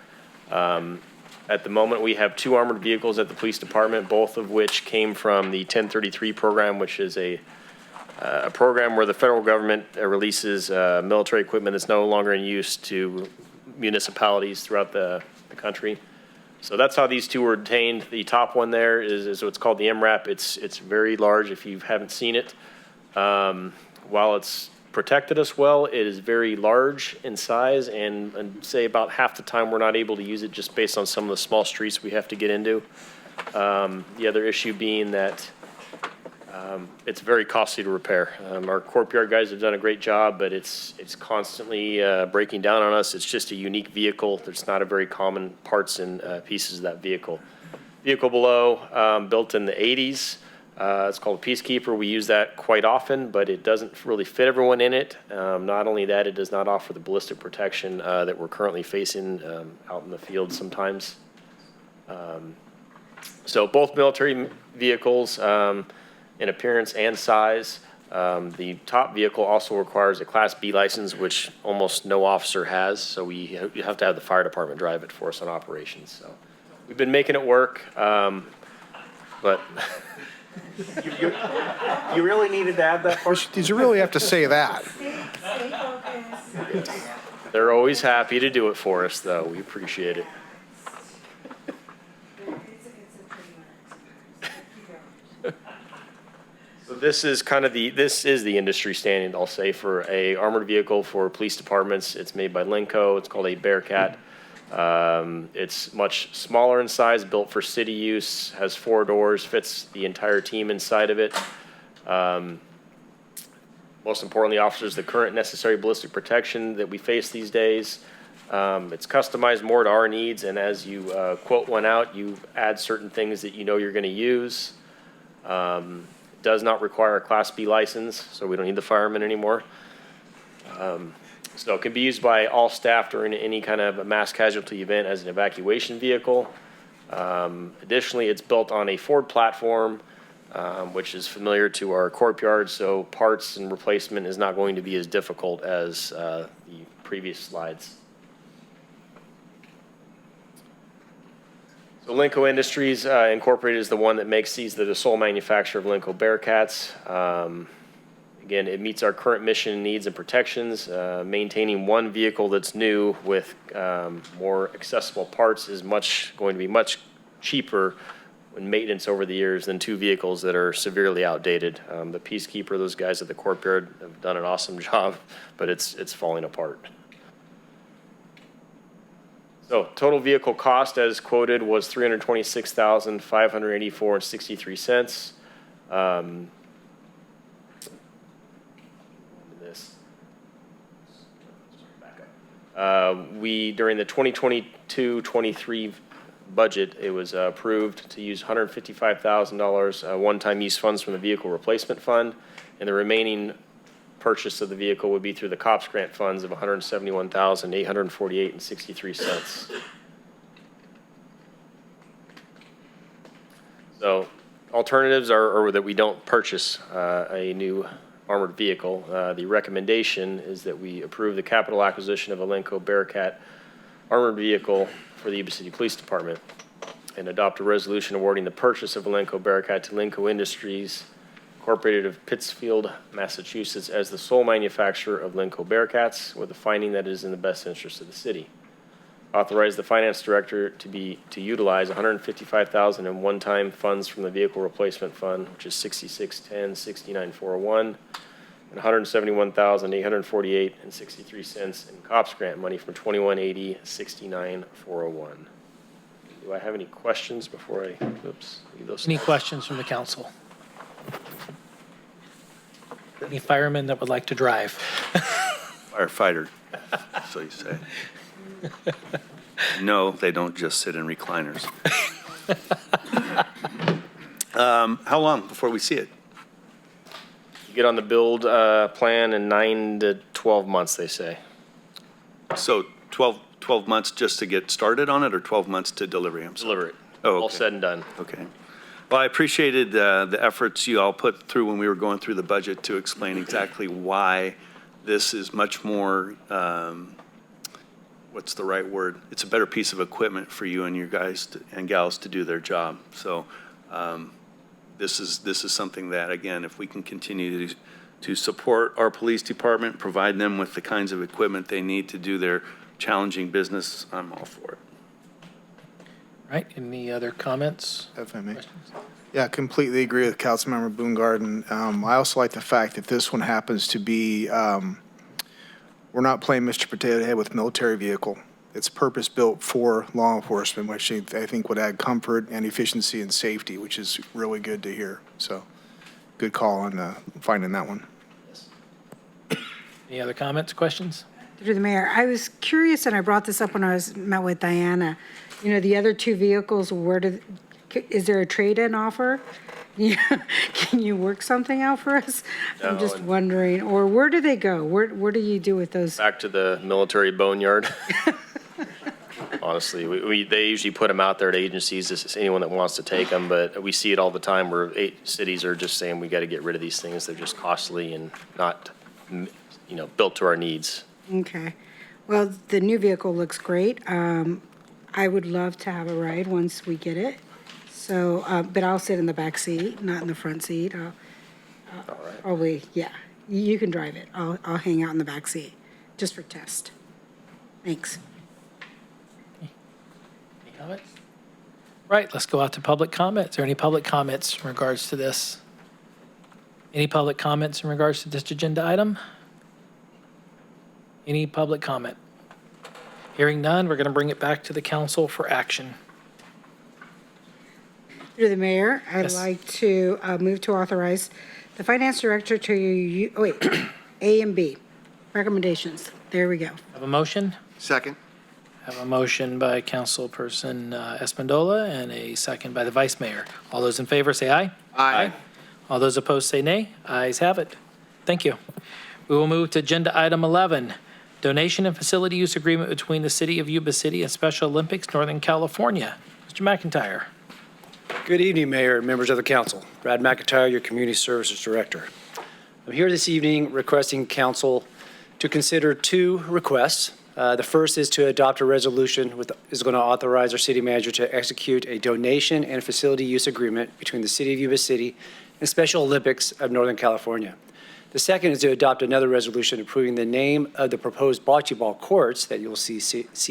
At the moment, we have 2 armored vehicles at the police department, both of which came from the 1033 program, which is a a program where the federal government releases military equipment that's no longer in use to municipalities throughout the country. So that's how these two were obtained. The top one there is what's called the MRAP. It's very large if you haven't seen it. While it's protected us well, it is very large in size, and say about half the time we're not able to use it just based on some of the small streets we have to get into. The other issue being that it's very costly to repair. Our courtyard guys have done a great job, but it's constantly breaking down on us. It's just a unique vehicle. There's not a very common parts and pieces of that vehicle. Vehicle below, built in the 80s. It's called a Peacekeeper. We use that quite often, but it doesn't really fit everyone in it. Not only that, it does not offer the ballistic protection that we're currently facing out in the field sometimes. So both military vehicles, in appearance and size. The top vehicle also requires a Class B license, which almost no officer has, so you have to have the fire department drive it for us on operations. So we've been making it work, but you really needed to add that part? Did you really have to say that? They're always happy to do it for us, though. We appreciate it. So this is the industry standard, I'll say, for a armored vehicle for police departments. It's made by Lenco. It's called a BearCat. It's much smaller in size, built for city use, has 4 doors, fits the entire team inside of it. Most importantly, offers the current necessary ballistic protection that we face these days. It's customized more to our needs, and as you quote one out, you add certain things that you know you're going to use. Does not require a Class B license, so we don't need the firemen anymore. So it can be used by all staff during any kind of a mass casualty event as an evacuation vehicle. Additionally, it's built on a Ford platform, which is familiar to our courtyard, so parts and replacement is not going to be as difficult as the previous slides. So Lenco Industries Incorporated is the one that makes these. They're the sole manufacturer of Lenco BearCats. Again, it meets our current mission needs and protections. Maintaining one vehicle that's new with more accessible parts is going to be much cheaper in maintenance over the years than 2 vehicles that are severely outdated. The Peacekeeper, those guys at the courtyard have done an awesome job, but it's falling apart. So total vehicle cost as quoted was $326,584.63. During the 2022-23 budget, it was approved to use $155,000 one-time use funds from the vehicle replacement fund, and the remaining purchase of the vehicle would be through the COPS grant funds of $171,848.63. So alternatives are that we don't purchase a new armored vehicle. The recommendation is that we approve the capital acquisition of a Lenco BearCat armored vehicle for the Yuba City Police Department and adopt a resolution awarding the purchase of a Lenco BearCat to Lenco Industries Incorporated of Pittsfield, Massachusetts, as the sole manufacturer of Lenco BearCats, with the finding that it is in the best interest of the city. Authorize the finance director to utilize $155,000 in one-time funds from the vehicle replacement fund, which is 6610-69401, and $171,848.63 in COPS grant money from 2180-69401. Do I have any questions before I leave those? Any questions from the council? Any firemen that would like to drive? Firefighter, so you say. No, they don't just sit in recliners. How long before we see it? You get on the build plan in 9 to 12 months, they say. So 12 months just to get started on it, or 12 months to delivery? Deliver it. Oh, okay. All said and done. Okay. Well, I appreciated the efforts you all put through when we were going through the budget to explain exactly why this is much more, what's the right word? It's a better piece of equipment for you and your guys and gals to do their job. So this is something that, again, if we can continue to support our police department, provide them with the kinds of equipment they need to do their challenging business, I'm all for it. Right, any other comments? If I may. Yeah, completely agree with Councilmember Boongarden. I also like the fact that this one happens to be, we're not playing Mr. Potato Head with military vehicle. It's purpose-built for law enforcement, which I think would add comfort and efficiency and safety, which is really good to hear. So, good call on finding that one. Any other comments, questions? Through the mayor, I was curious, and I brought this up when I met with Diana. You know, the other two vehicles, is there a trade-in offer? Can you work something out for us? I'm just wondering, or where do they go? Where do you do with those? Back to the military boneyard. Honestly, they usually put them out there at agencies, just anyone that wants to take them, but we see it all the time where cities are just saying we got to get rid of these things. They're just costly and not, built to our needs. Okay. Well, the new vehicle looks great. I would love to have a ride once we get it. So, but I'll sit in the back seat, not in the front seat. Probably, yeah. You can drive it. I'll hang out in the back seat, just for test. Thanks. Any comments? Right, let's go out to public comment. Is there any public comments in regards to this? Any public comments in regards to this agenda item? Any public comment? Hearing none, we're going to bring it back to the council for action. Through the mayor, I'd Yes. like to move to authorize the finance director to, A and B, recommendations. There we go. Have a motion? Second. Have a motion by Councilperson Espandola and a second by the Vice Mayor. All those in favor say aye. Aye. All those opposed say nay. Ayes have it. Thank you. We will move to agenda item 11, donation and facility use agreement between the City of Yuba City and Special Olympics Northern California. Mr. McIntyre. Good evening, Mayor and members of the council. Brad McIntyre, your Community Services Director. I'm here this evening requesting council to consider two requests. The first is to adopt a resolution is going to authorize our city manager to execute a donation and facility use agreement between the City of Yuba City and Special Olympics of Northern California. The second is to adopt another resolution approving the name of the proposed bocce ball courts that you'll see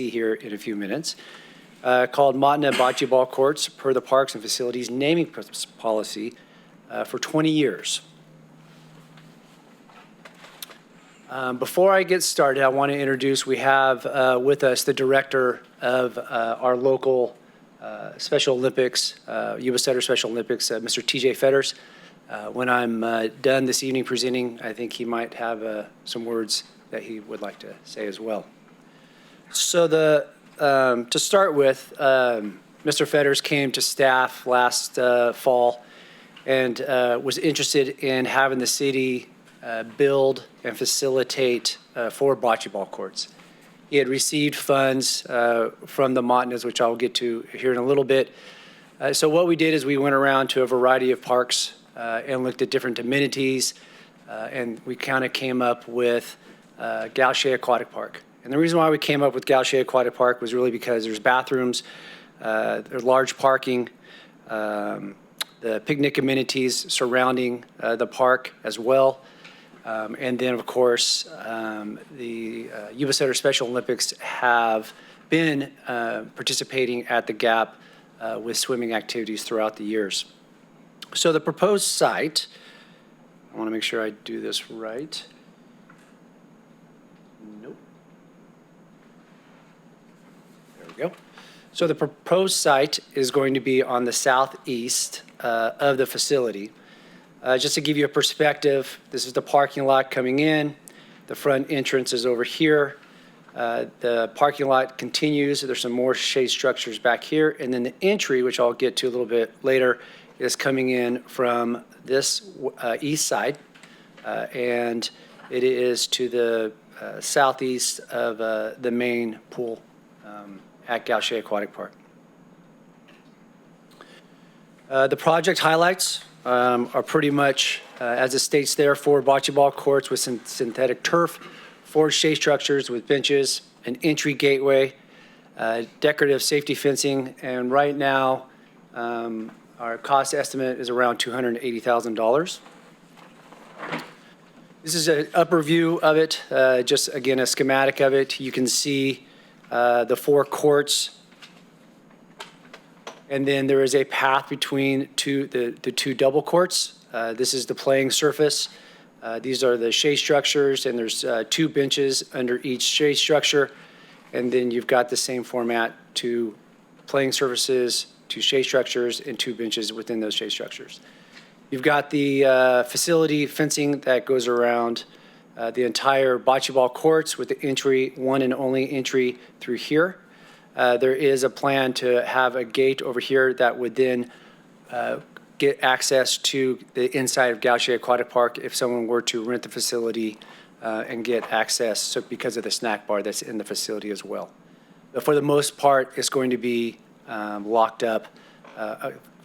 here in a few minutes, called Matna Bocce Ball Courts per the Parks and Facilities Naming Policy for 20 years. Before I get started, I want to introduce, we have with us the director of our local Special Olympics, Yuba Center Special Olympics, Mr. TJ Fetters. When I'm done this evening presenting, I think he might have some words that he would like to say as well. So to start with, Mr. Fetters came to staff last fall and was interested in having the city build and facilitate 4 bocce ball courts. He had received funds from the Matnas, which I'll get to here in a little bit. So what we did is we went around to a variety of parks and looked at different amenities, and we kind of came up with Gaucher Aquatic Park. And the reason why we came up with Gaucher Aquatic Park was really because there's bathrooms, there's large parking, the picnic amenities surrounding the park as well. And then, of course, the Yuba Center Special Olympics have been participating at the Gap with swimming activities throughout the years. So the proposed site, I want to make sure I do this right. Nope. There we go. So the proposed site is going to be on the southeast of the facility. Just to give you a perspective, this is the parking lot coming in. The front entrance is over here. The parking lot continues. There's some more shade structures back here. And then the entry, which I'll get to a little bit later, is coming in from this east side. And it is to the southeast of the main pool at Gaucher Aquatic Park. The project highlights are pretty much, as it states there, 4 bocce ball courts with synthetic turf, 4 shade structures with benches, an entry gateway, decorative safety fencing, and right now, Our cost estimate is around $280,000. This is an upper view of it, just again, a schematic of it. You can see the 4 courts. And then there is a path between the 2 double courts. This is the playing surface. These are the shade structures, and there's 2 benches under each shade structure. And then you've got the same format, 2 playing surfaces, 2 shade structures, and 2 benches within those shade structures. You've got the facility fencing that goes around the entire bocce ball courts with the entry, one and only entry through here. There is a plan to have a gate over here that would then get access to the inside of Gaucher Aquatic Park if someone were to rent the facility and get access, so because of the snack bar that's in the facility as well. But for the most part, it's going to be locked up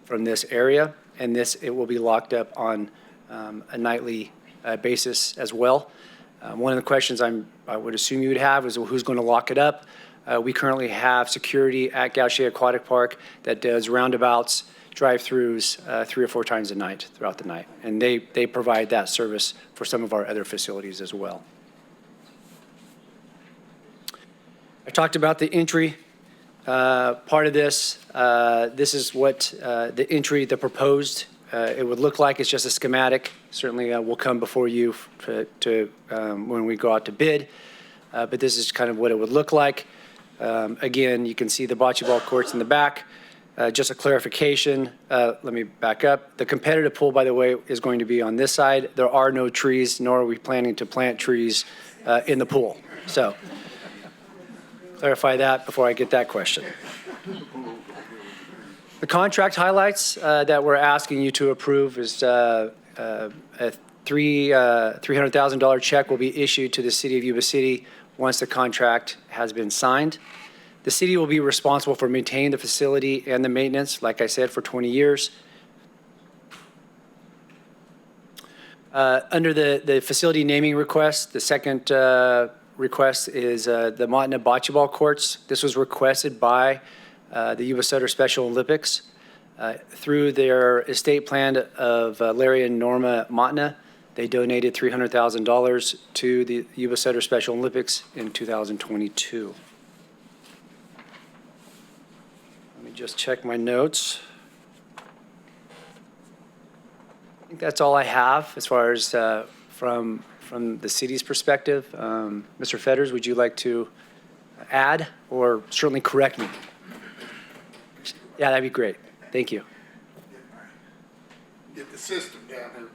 from this area, and it will be locked up on a nightly basis as well. One of the questions I would assume you would have is, well, who's going to lock it up? We currently have security at Gaucher Aquatic Park that does roundabouts, drive-throughs 3 or 4 times a night throughout the night. And they provide that service for some of our other facilities as well. I talked about the entry part of this. This is what the entry, the proposed, it would look like. It's just a schematic. Certainly will come before you when we go out to bid. But this is kind of what it would look like. Again, you can see the bocce ball courts in the back. Just a clarification, let me back up. The competitive pool, by the way, is going to be on this side. There are no trees, nor are we planning to plant trees in the pool. So clarify that before I get that question. The contract highlights that we're asking you to approve is a $300,000 check will be issued to the city of Yuba City once the contract has been signed. The city will be responsible for maintaining the facility and the maintenance, like I said, for 20 years. Under the facility naming request, the second request is the Montana Bocce Ball Courts. This was requested by the Yuba Sutter Special Olympics through their estate plan of Larry and Norma Montana. They donated $300,000 to the Yuba Sutter Special Olympics in 2022. Let me just check my notes. I think that's all I have as far as from the city's perspective. Mr. Fetters, would you like to add or certainly correct me? Yeah, that'd be great. Thank you. Get the system down here.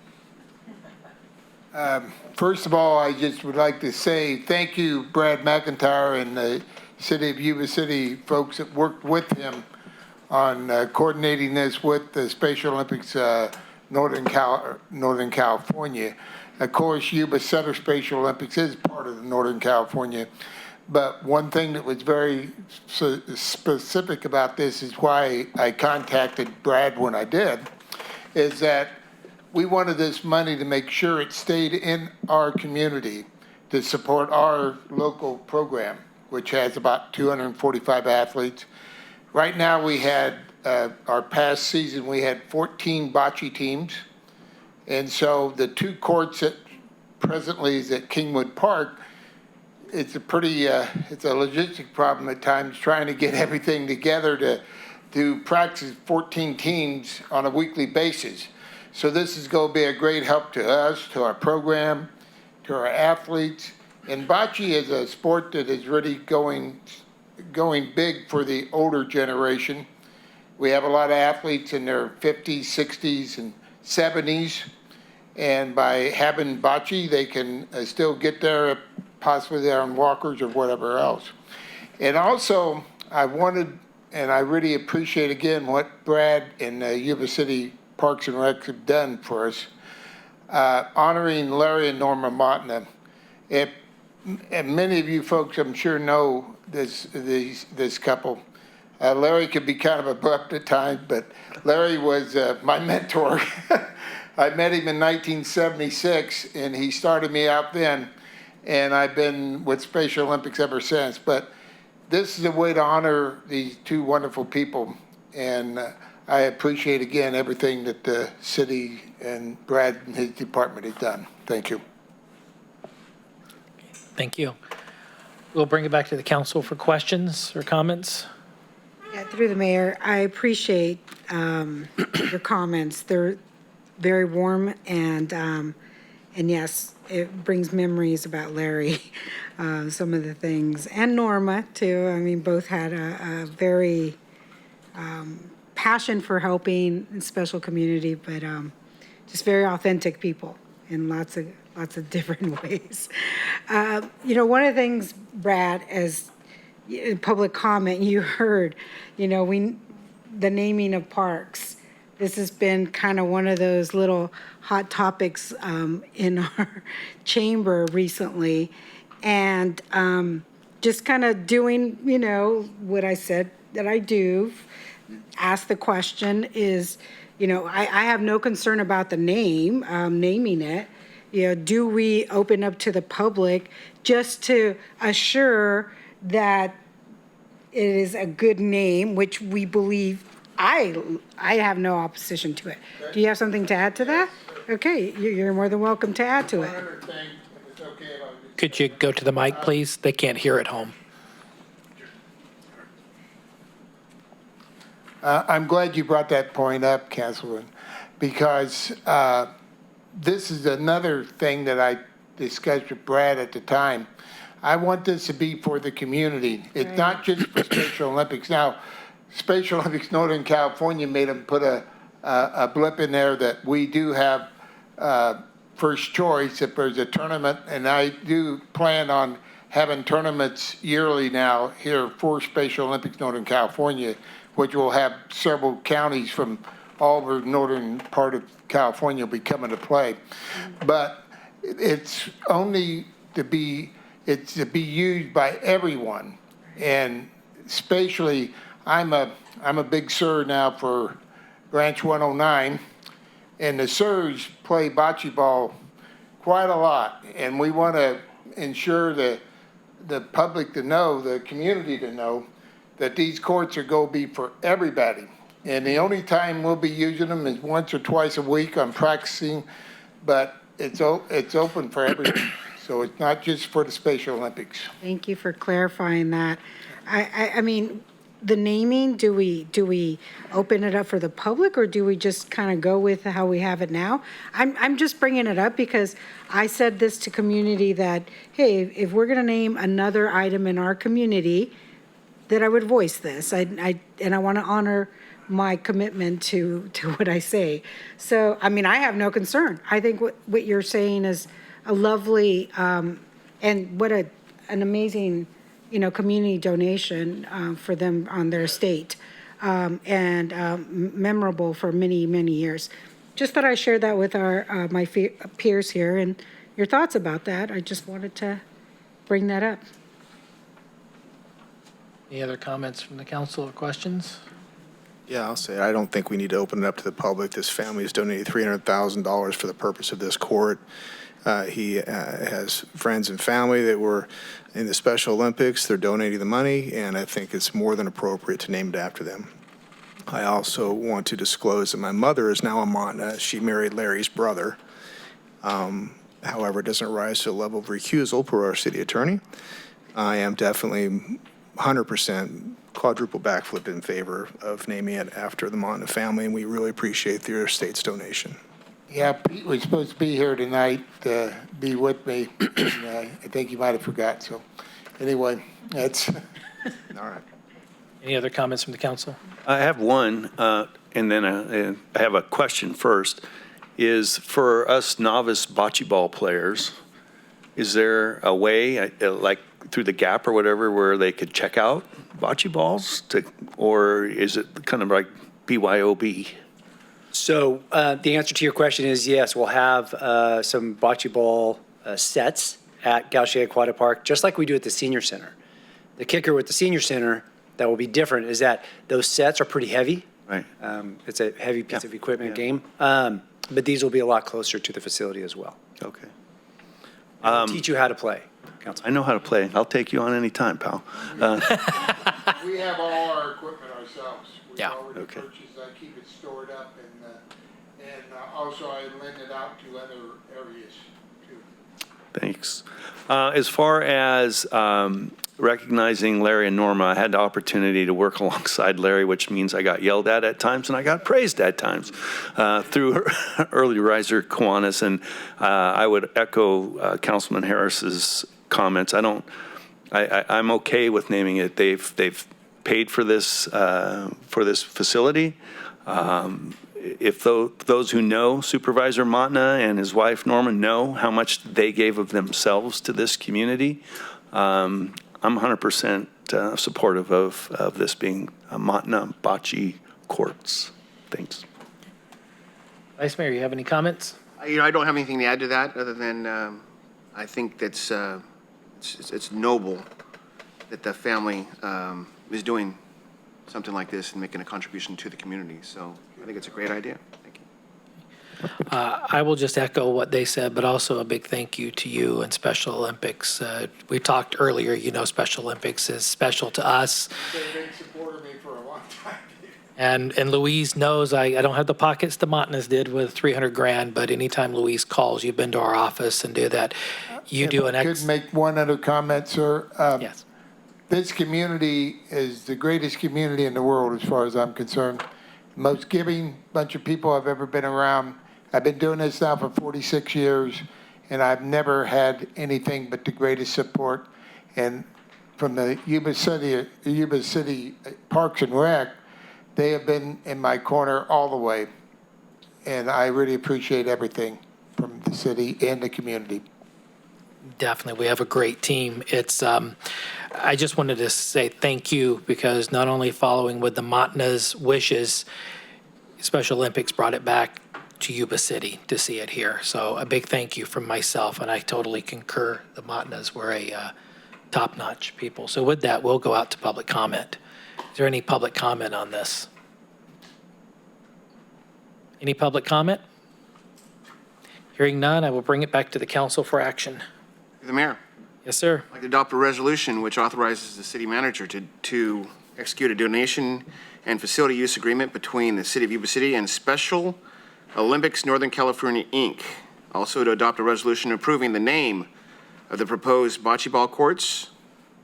First of all, I just would like to say thank you, Brad McIntyre and the City of Yuba City folks that worked with him on coordinating this with the Special Olympics Northern California. Of course, Yuba Center Special Olympics is part of the Northern California. But one thing that was very specific about this is why I contacted Brad when I did, is that we wanted this money to make sure it stayed in our community to support our local program, which has about 245 athletes. Right now we had, our past season, we had 14 bocce teams. And so the 2 courts that presently is at Kingwood Park, it's a pretty, it's a logistic problem at times trying to get everything together to practice 14 teams on a weekly basis. So this is going to be a great help to us, to our program, to our athletes. And bocce is a sport that is really going big for the older generation. We have a lot of athletes in their 50s, 60s, and 70s. And by having bocce, they can still get there, possibly they're on walkers or whatever else. And also, I wanted, and I really appreciate again what Brad and Yuba City Parks and Recs have done for us, honoring Larry and Norma Montana. And many of you folks, I'm sure, know this couple. Larry could be kind of abrupt at times, but Larry was my mentor. I met him in 1976, and he started me out then, and I've been with Special Olympics ever since. But this is a way to honor these 2 wonderful people, and I appreciate again everything that the city and Brad and his department has done. Thank you. Thank you. We'll bring it back to the council for questions or comments. Yeah, through the mayor, I appreciate your comments. They're very warm, and yes, it brings memories about Larry, some of the things, and Norma too. I mean, both had a very passion for helping in special community, but just very authentic people in lots of different ways. You know, one of the things, Brad, as in public comment, you heard, you know, the naming of parks. This has been kind of one of those little hot topics in our chamber recently. And just kind of doing, you know, what I said that I do, ask the question is, you know, I have no concern about the name, naming it. You know, do we open up to the public just to assure that it is a good name, which we believe, I have no opposition to it. Do you have something to add to that? Okay, you're more than welcome to add to it. Could you go to the mic, please? They can't hear at home. I'm glad you brought that point up, Councilman, because this is another thing that I discussed with Brad at the time. I want this to be for the community. It's not just for Special Olympics. Now, Special Olympics Northern California made them put a blip in there that we do have first choice if there's a tournament, and I do plan on having tournaments yearly now here for Special Olympics Northern California, which will have several counties from all over the northern part of California will be coming to play. But it's only to be used by everyone, and especially I'm a big Sir now for Branch 109, and the Sirs play bocce ball quite a lot, and we want to ensure that the public to know, the community to know, that these courts are going to be for everybody. And the only time we'll be using them is once or twice a week on practicing, but it's open for everyone. So it's not just for the Special Olympics. Thank you for clarifying that. I mean, the naming, do we open it up for the public, or do we just kind of go with how we have it now? I'm just bringing it up because I said this to community that, hey, if we're going to name another item in our community, that I would voice this. And I want to honor my commitment to what I say. So, I mean, I have no concern. I think what you're saying is a lovely, and what an amazing, you know, community donation for them on their estate, and memorable for many, many years. Just thought I shared that with my peers here, and your thoughts about that. I just wanted to bring that up. Any other comments from the council or questions? Yeah, I'll say, I don't think we need to open it up to the public. This family has donated $300,000 for the purpose of this court. He has friends and family that were in the Special Olympics. They're donating the money, and I think it's more than appropriate to name it after them. I also want to disclose that my mother is now a Montana. She married Larry's brother. However, it doesn't rise to the level of recusal per our city attorney. I am definitely 100% quadruple backflip in favor of naming it after the Montana family, and we really appreciate your state's donation. Yeah, Pete was supposed to be here tonight to be with me. And, I think he might have forgot. So anyway, that's... All right. Any other comments from the council? I have one, and then I have a question first. Is for us novice bocce ball players, is there a way, like through the Gap or whatever, where they could check out bocce balls, or is it kind of like BYOB? So the answer to your question is yes, we'll have some bocce ball sets at Gautier Aquatic Park, just like we do at the Senior Center. The kicker with the Senior Center that will be different is that those sets are pretty heavy. Right. It's a heavy piece of equipment game, but these will be a lot closer to the facility as well. Okay. We'll teach you how to play, Councilman. I know how to play. I'll take you on any time, pal. We have all our equipment ourselves. Yeah. already Okay. purchased. I keep it stored up, and also I lend it out to other areas too. Thanks. As far as recognizing Larry and Norma, I had the opportunity to work alongside Larry, which means I got yelled at times and I got praised at times through early riser Kiwanis. And I would echo Councilman Harris's comments. I'm okay with naming it. They've paid for this facility. If those who know Supervisor Matna and his wife Norma know how much they gave of themselves to this community, I'm 100% supportive of this being a Matna Bocce Courts. Thanks. Vice Mayor, you have any comments? I don't have anything to add to that, other than I think that's it's noble that the family is doing something like this and making a contribution to the community. So I think it's a great idea. Thank you. I will just echo what they said, but also a big thank you to you and Special Olympics. We talked earlier, Special Olympics is special to us. They've been supporting me for a long time. And Louise knows I don't have the pockets the Matnas did with 300 grand, but anytime Louise calls, you've been to our office and do that. You do an Could make one other comment, sir. Yes. This community is the greatest community in the world, as far as I'm concerned. Most giving bunch of people I've ever been around. I've been doing this now for 46 years, and I've never had anything but the greatest support. And from the Yuba City Parks and Rec, they have been in my corner all the way. And I really appreciate everything from the city and the community. Definitely. We have a great team. It's, I just wanted to say thank you, because not only following with the Matna's wishes, Special Olympics brought it back to Yuba City to see it here. So a big thank you from myself, and I totally concur. The Matnas were a top-notch people. So with that, we'll go out to public comment. Is there any public comment on this? Any public comment? Hearing none, I will bring it back to the council for action. The mayor. Yes, sir. I'd like to adopt a resolution which authorizes the city manager to execute a donation and facility use agreement between the city of Yuba City and Special Olympics Northern California, Inc. Also to adopt a resolution approving the name of the proposed bocce ball courts,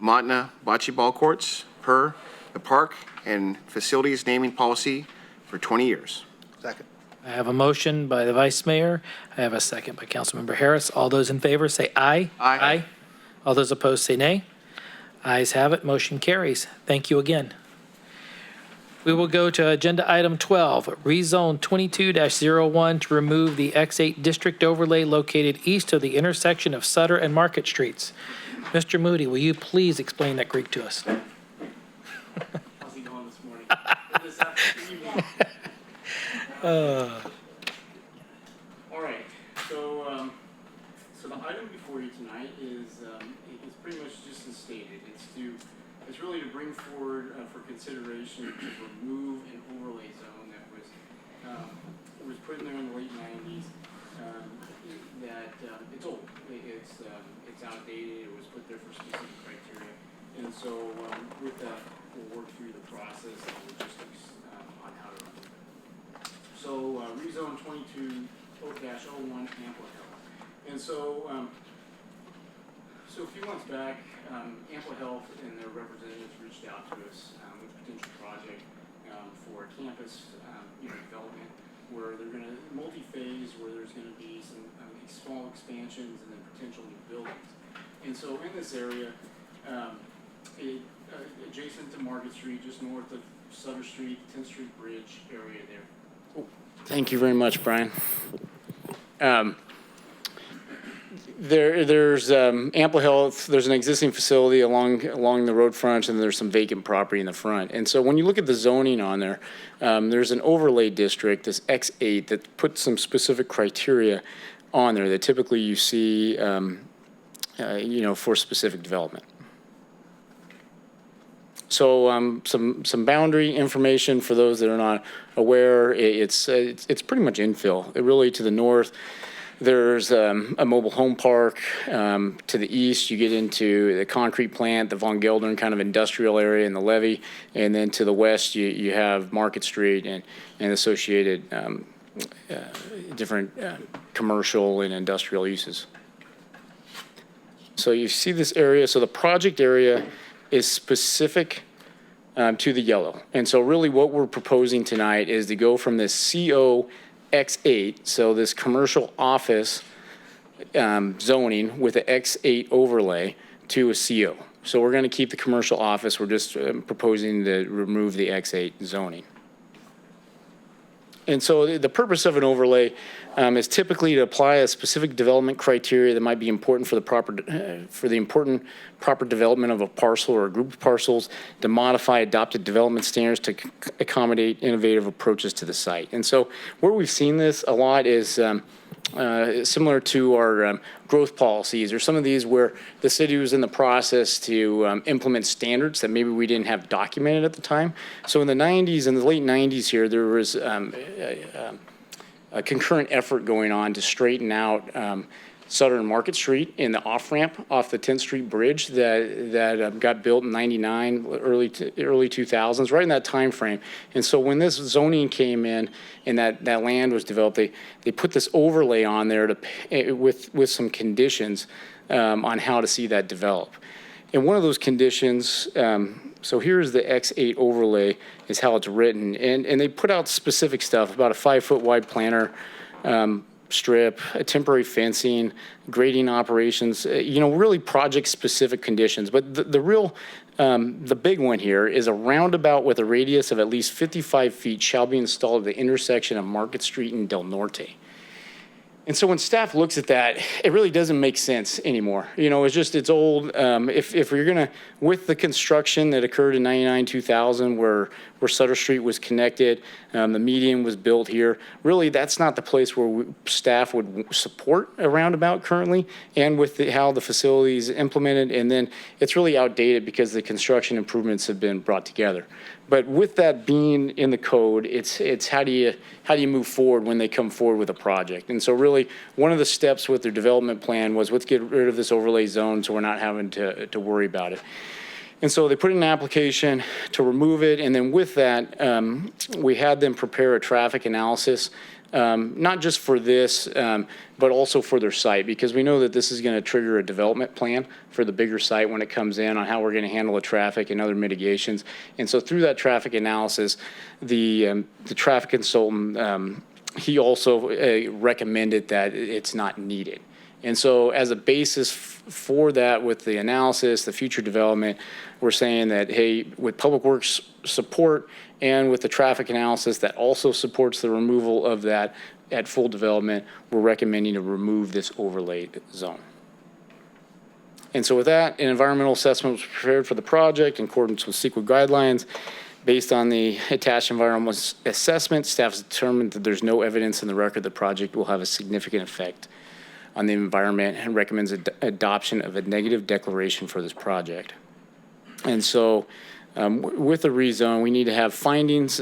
Matna Bocce Ball Courts, per the park and facilities naming policy for 20 years. Second. I have a motion by the vice mayor. I have a second by Councilmember Harris. All those in favor say aye. Aye. All those opposed say nay. Ayes have it. Motion carries. Thank you again. We will go to agenda item 12, rezone 22-01 to remove the X8 district overlay located east of the intersection of Sutter and Market Streets. Mr. Moody, will you please explain that Greek to us? How's it going this morning? This afternoon. All right, so the item before you tonight is pretty much just as stated. It's really to bring forward for consideration to remove an overlay zone that was put in there in the late 90s. It's old. It's outdated. It was put there for specific criteria, and so with that, we'll work through the process and logistics on how to remove it. So rezone 22-01 Ample Hill. And so a few months back, Ample Health and their representatives reached out to us with a potential project for a campus development where they're going to multi-phase, where there's going to be some small expansions and then potential new buildings. And so in this area, adjacent to Market Street, just north of Sutter Street, 10th Street Bridge area there. Thank you very much, Brian. There's Ample Health. There's an existing facility along the road front, and there's some vacant property in the front. And so when you look at the zoning on there, there's an overlay district, this X8, that puts some specific criteria on there that typically you see, for specific development. So some boundary information for those that are not aware. It's pretty much infill. Really to the north, There's a mobile home park. To the east, you get into the concrete plant, the Von Geldern kind of industrial area and the levee. And then to the west, you have Market Street and associated different commercial and industrial uses. So you see this area. So the project area is specific to the yellow. And so really what we're proposing tonight is to go from this COX8, so this commercial office zoning with the X8 overlay, to a CO. So we're going to keep the commercial office. We're just proposing to remove the X8 zoning. And so the purpose of an overlay is typically to apply a specific development criteria that might be important for the proper development of a parcel or a group of parcels, to modify adopted development standards to accommodate innovative approaches to the site. And so where we've seen this a lot is similar to our growth policies, or some of these where the city was in the process to implement standards that maybe we didn't have documented at the time. So in the 90s, in the late 90s here, there was a concurrent effort going on to straighten out Sutter and Market Street in the off-ramp off the 10th Street Bridge that got built in 99, early 2000s, right in that time frame. And so when this zoning came in and that land was developed, they put this overlay on there to with some conditions on how to see that develop. And one of those conditions, so here's the X8 overlay is how it's written. And they put out specific stuff about a 5-foot wide planter strip, a temporary fencing, grading operations, really project-specific conditions. But the big one here is a roundabout with a radius of at least 55 feet shall be installed at the intersection of Market Street and Del Norte. And so when staff looks at that, it really doesn't make sense anymore. It's old. If we're gonna, with the construction that occurred in 99, 2000, where Sutter Street was connected, the median was built here, really that's not the place where staff would support a roundabout currently, and with how the facility is implemented, and then it's really outdated because the construction improvements have been brought together. But with that being in the code, it's how do you move forward when they come forward with a project? And so really one of the steps with their development plan was, let's get rid of this overlay zone so we're not having to worry about it. And so they put in an application to remove it, and then with that, we had them prepare a traffic analysis, not just for this, but also for their site, because we know that this is going to trigger a development plan for the bigger site when it comes in on how we're going to handle the traffic and other mitigations. And so through that traffic analysis, the traffic consultant, he also recommended that it's not needed. And so as a basis for that, with the analysis, the future development, we're saying that, hey, with Public Works support and with the traffic analysis that also supports the removal of that at full development, we're recommending to remove this overlay zone. And so with that, an environmental assessment was prepared for the project in accordance with CEQA guidelines. Based on the attached environmental assessment, staff has determined that there's no evidence in the record the project will have a significant effect on the environment, and recommends adoption of a negative declaration for this project. And so with the rezone, we need to have findings,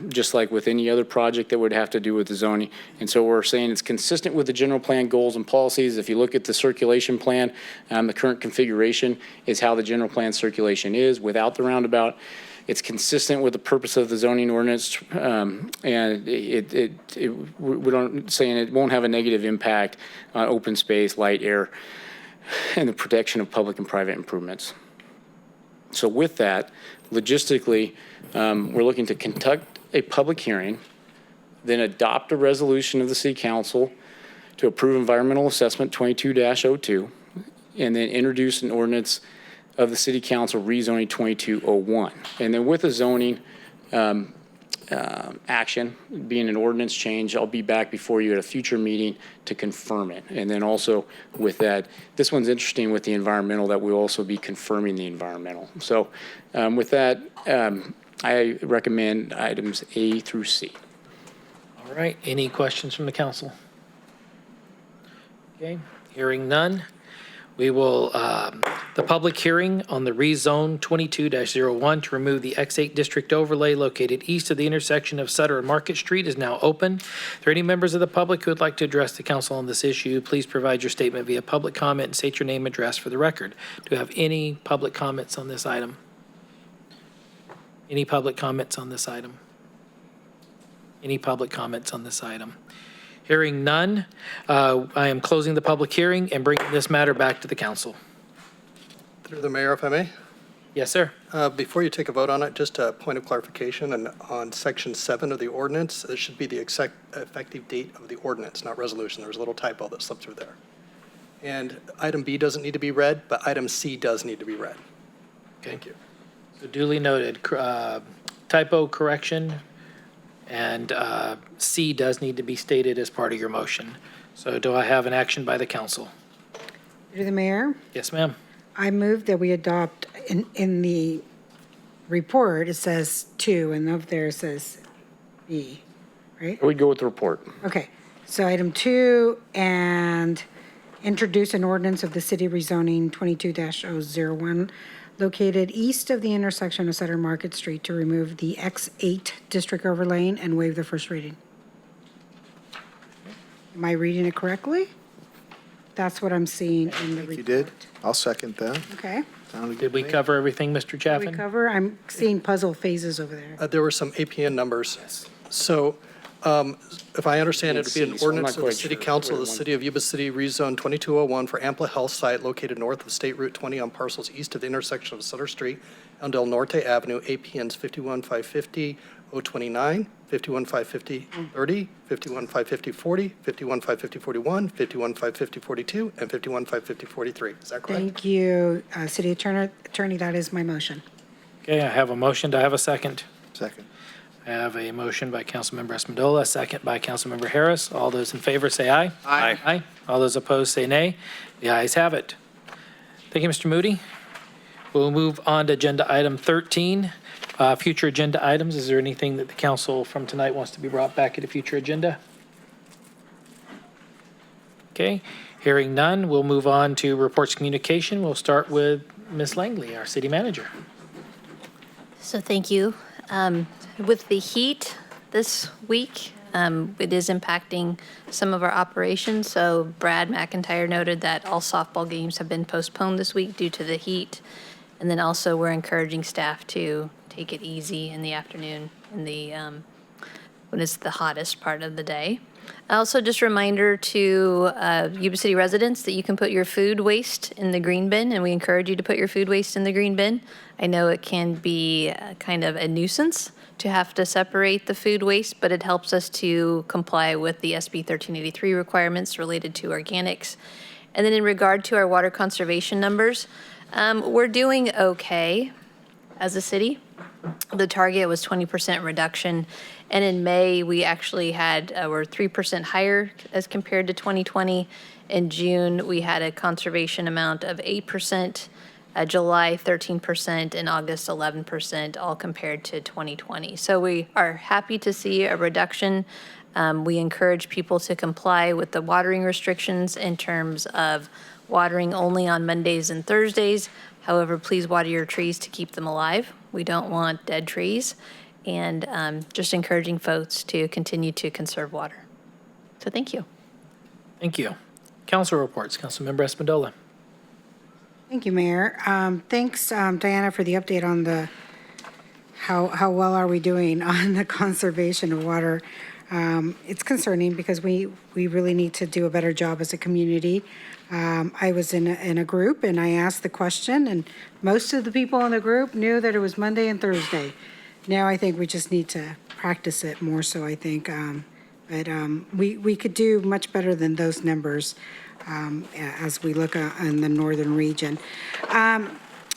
just like with any other project that would have to do with the zoning. And so we're saying it's consistent with the general plan goals and policies. If you look at the circulation plan, the current configuration is how the general plan circulation is without the roundabout. It's consistent with the purpose of the zoning ordinance, and we don't saying it won't have a negative impact on open space, light, air, and the protection of public and private improvements. So with that, logistically, we're looking to conduct a public hearing, then adopt a resolution of the City Council to approve environmental assessment 22-02, and then introduce an ordinance of the City Council rezoning 2201. And then with the zoning action being an ordinance change, I'll be back before you at a future meeting to confirm it. And then also with that, this one's interesting with the environmental, that we'll also be confirming the environmental. So with that, I recommend items A through C. All right, any questions from the council? Okay, hearing none. We will, the public hearing on the Rezone 22-01 to remove the X8 district overlay located east of the intersection of Sutter and Market Street is now open. If there are any members of the public who would like to address the council on this issue, please provide your statement via public comment and state your name and address for the record. Do we have any public comments on this item? Any public comments on this item? Any public comments on this item? Hearing none, I am closing the public hearing and bringing this matter back to the council. Through the mayor, if I may. Yes, sir. Before you take a vote on it, just a point of clarification, and on section 7 of the ordinance, it should be the effective date of the ordinance, not resolution. There was a little typo that slipped through there. And item B doesn't need to be read, but item C does need to be read. Thank you. So duly noted. Typo correction, and C does need to be stated as part of your motion. So do I have an action by the council? Through the mayor, Yes, ma'am. I move that we adopt, in the report, it says 2, and up there it says B, right? We go with the report. Okay, so item 2, and introduce an ordinance of the city rezoning 22-001 located east of the intersection of Sutter Market Street to remove the X8 district overlay and waive the first reading. Am I reading it correctly? That's what I'm seeing in the report. You did? I'll second that. Okay. Sounded good Did we to me. cover everything, Mr. Did we Chaffin? cover? I'm seeing puzzle phases over there. There were some APN numbers. So if I understand it, it'd be an So I'm ordinance not of the quite city sure. council of the Wait a city of Yuba City, rezone 2201 for Ampla Health site located north of State Route 20 on parcels east of the intersection of Sutter Street and Del Norte Avenue, APNs 51550 029, 51550 30, 51550 40, 51550 41, 51550 42, and 51550 43. Is that correct? Thank you, City Attorney. That is my motion. Okay, I have a motion. Do I have a second? Second. I have a motion by Councilmember Espandola, a second by Councilmember Harris. All those in favor say aye. Aye. Aye. All those opposed say nay. The ayes have it. Thank you, Mr. Moody. We'll move on to agenda item 13. Future agenda items. Is there anything that the council from tonight wants to be brought back at a future agenda? Okay, hearing none, we'll move on to reports communication. We'll start with Ms. Langley, our city manager. So thank you. With the heat this week, it is impacting some of our operations. So Brad McIntyre noted that all softball games have been postponed this week due to the heat. And then also we're encouraging staff to take it easy in the afternoon in the when it's the hottest part of the day. Also, just a reminder to Yuba City residents that you can put your food waste in the green bin, and we encourage you to put your food waste in the green bin. I know it can be kind of a nuisance to have to separate the food waste, but it helps us to comply with the SB 1383 requirements related to organics. And then in regard to our water conservation numbers, we're doing okay as a city. The target was 20% reduction, and in May, we actually had, we're 3% higher as compared to 2020. In June, we had a conservation amount of 8%, July 13%, and August 11%, all compared to 2020. So we are happy to see a reduction. We encourage people to comply with the watering restrictions in terms of watering only on Mondays and Thursdays. However, please water your trees to keep them alive. We don't want dead trees. And just encouraging folks to continue to conserve water. So thank you. Thank you. Council reports. Councilmember Espandola. Thank you, Mayor. Thanks, Diana, for the update on the how well are we doing on the conservation of water. It's concerning because we really need to do a better job as a community. I was in a group and I asked the question, and most of the people in the group knew that it was Monday and Thursday. Now I think we just need to practice it more so, I think. But we could do much better than those numbers as we look in the northern region.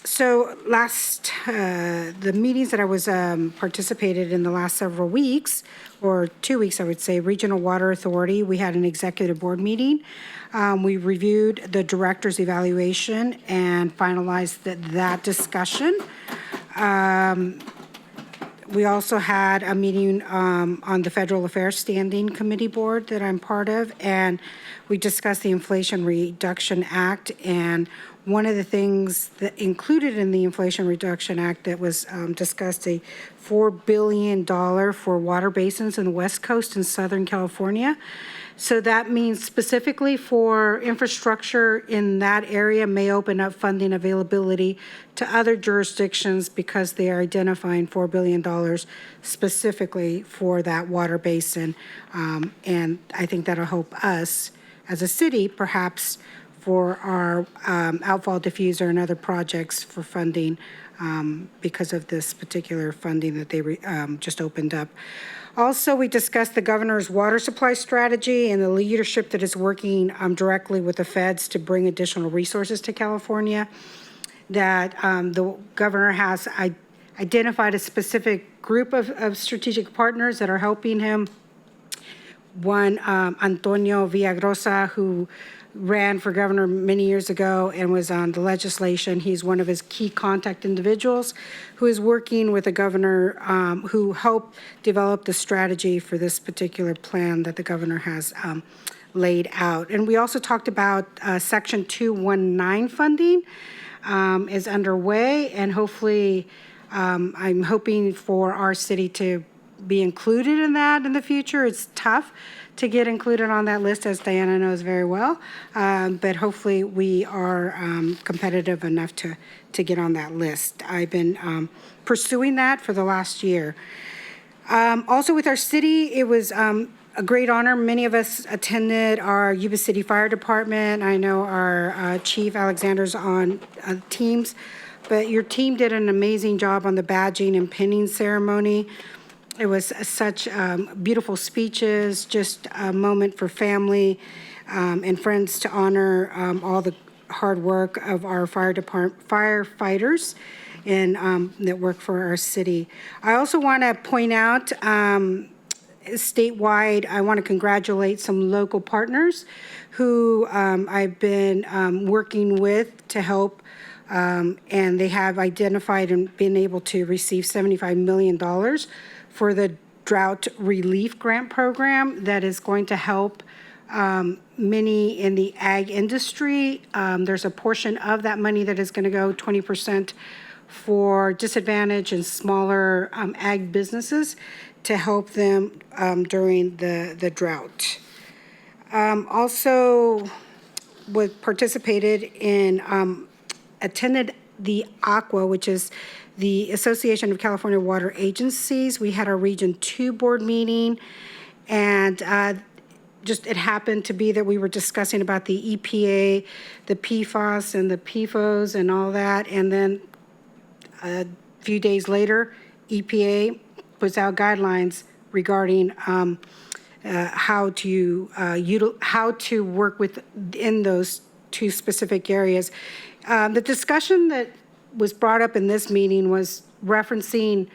So the meetings that I was participated in the last several weeks, or 2 weeks, I would say, Regional Water Authority, we had an executive board meeting. We reviewed the director's evaluation and finalized that discussion. We also had a meeting on the Federal Affairs Standing Committee Board that I'm part of, and we discussed the Inflation Reduction Act. And one of the things that included in the Inflation Reduction Act that was discussed, a $4 billion for water basins in the West Coast and Southern California. So that means specifically for infrastructure in that area may open up funding availability to other jurisdictions because they are identifying $4 billion specifically for that water basin. And I think that'll help us as a city, perhaps for our outfall diffuser and other projects for funding because of this particular funding that they just opened up. Also, we discussed the governor's water supply strategy and the leadership that is working directly with the feds to bring additional resources to California. That the governor has identified a specific group of strategic partners that are helping him. One, Antonio Villagrosa, who ran for governor many years ago and was on the legislation. He's one of his key contact individuals who is working with the governor who helped develop the strategy for this particular plan that the governor has laid out. And we also talked about Section 219 funding is underway, and hopefully I'm hoping for our city to be included in that in the future. It's tough to get included on that list, as Diana knows very well, but hopefully we are competitive enough to get on that list. I've been pursuing that for the last year. Also with our city, it was a great honor. Many of us attended our Yuba City Fire Department. I know our Chief Alexander's on teams, but your team did an amazing job on the badging and pinning ceremony. It was such beautiful speeches, just a moment for family and friends to honor all the hard work of our firefighters and that work for our city. I also want to point out statewide, I want to congratulate some local partners who I've been working with to help, and they have identified and been able to receive $75 million for the drought relief grant program that is going to help many in the ag industry. There's a portion of that money that is going to go 20% for disadvantaged and smaller ag businesses to help them during the drought. Also, participated in, attended the ACWA, which is the Association of California Water Agencies. We had our Region 2 board meeting, and just it happened to be that we were discussing about the EPA, the PFAS and the PFOS and all that, and then a few days later, EPA puts out guidelines regarding how to work within those two specific areas. The discussion that was brought up in this meeting was referencing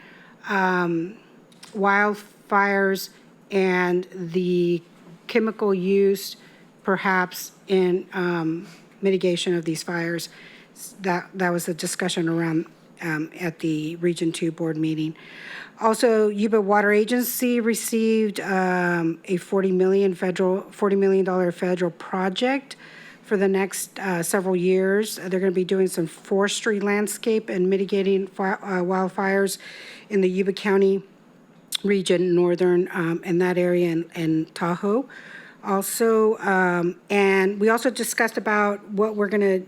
wildfires and the chemical use perhaps in mitigation of these fires. That was a discussion around at the Region 2 board meeting. Also, Yuba Water Agency received a $40 million federal project for the next several years. They're going to be doing some forestry landscape and mitigating wildfires in the Yuba County region, northern, in that area, and Tahoe. Also, and we also discussed about what we're going to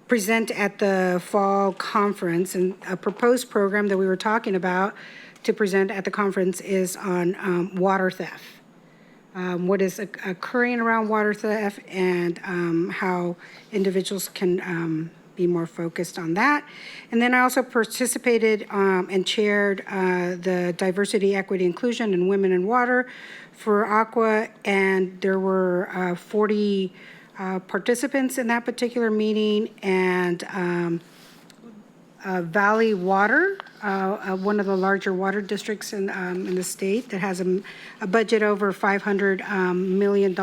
present at the fall conference, and a proposed program that we were talking about to present at the conference is on water theft. What is occurring around water theft and how individuals can be more focused on that. And then I also participated and chaired the Diversity, Equity, Inclusion, and Women in Water for Aqua, and there were 40 participants in that particular meeting, and Valley Water, one of the larger water districts in the state that has a budget over $500 million,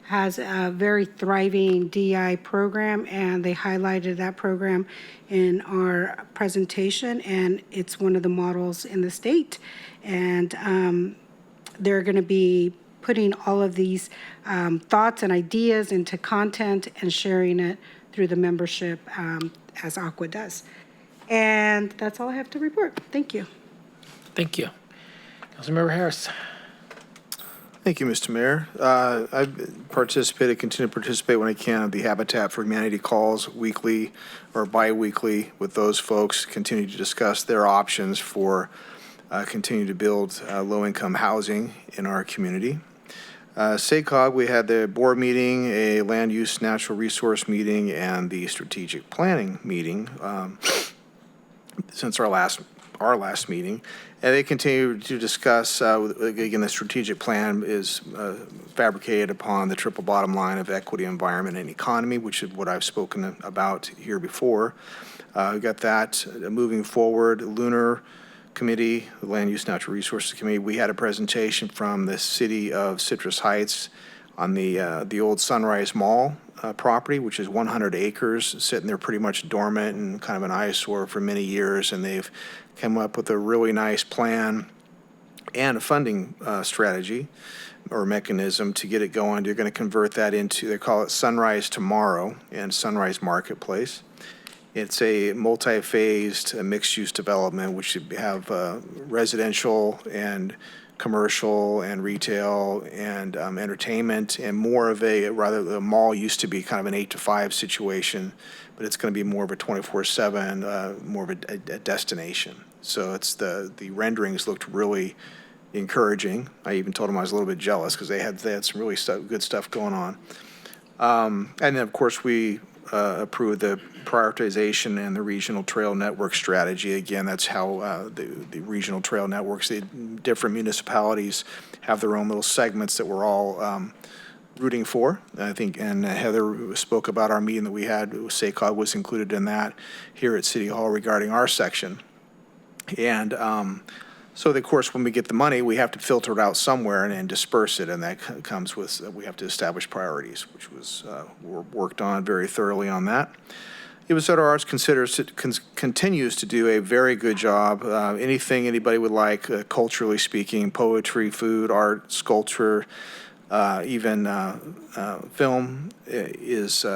has a very thriving DI program, and they highlighted that program in our presentation, and it's one of the models in the state. And they're going to be putting all of these thoughts and ideas into content and sharing it through the membership as Aqua does. And that's all I have to report. Thank you. Thank you. Councilmember Harris. Thank you, Mr. Mayor. I've continue to participate when I can of the Habitat for Humanity calls weekly or bi-weekly with those folks, continue to discuss their options for continue to build low-income housing in our community. SACOG, we had the board meeting, a land use natural resource meeting, and the strategic planning meeting since our last meeting. And they continue to discuss, again, the strategic plan is fabricated upon the triple bottom line of equity, environment, and economy, which is what I've spoken about here before. We got that moving forward. Lunar Committee, the Land Use Natural Resources Committee, we had a presentation from the city of Citrus Heights on the old Sunrise Mall property, which is 100 acres, sitting there pretty much dormant and kind of an eyesore for many years, and they've come up with a really nice plan and a funding strategy or mechanism to get it going. You're going to convert that into, they call it Sunrise Tomorrow and Sunrise Marketplace. It's a multi-phased mixed-use development, which should have residential and commercial and retail and entertainment, and more of a, rather the mall used to be kind of an 8 to 5 situation, but it's going to be more of a 24/7, more of a destination. So it's the renderings looked really encouraging. I even told them I was a little bit jealous because they had some really good stuff going on. And then of course we approved the prioritization and the regional trail network strategy. Again, that's how the regional trail networks, the different municipalities have their own little segments that we're all rooting for. I think, and Heather spoke about our meeting that we had. SACOG was included in that here at City Hall regarding our section. And so, of course, when we get the money, we have to filter it out somewhere and disperse it, and that comes with, we have to establish priorities, which was worked on very thoroughly on that. Yuba Center Arts continues to do a very good job. Anything anybody would like, culturally speaking, poetry, food, art, sculpture, even film is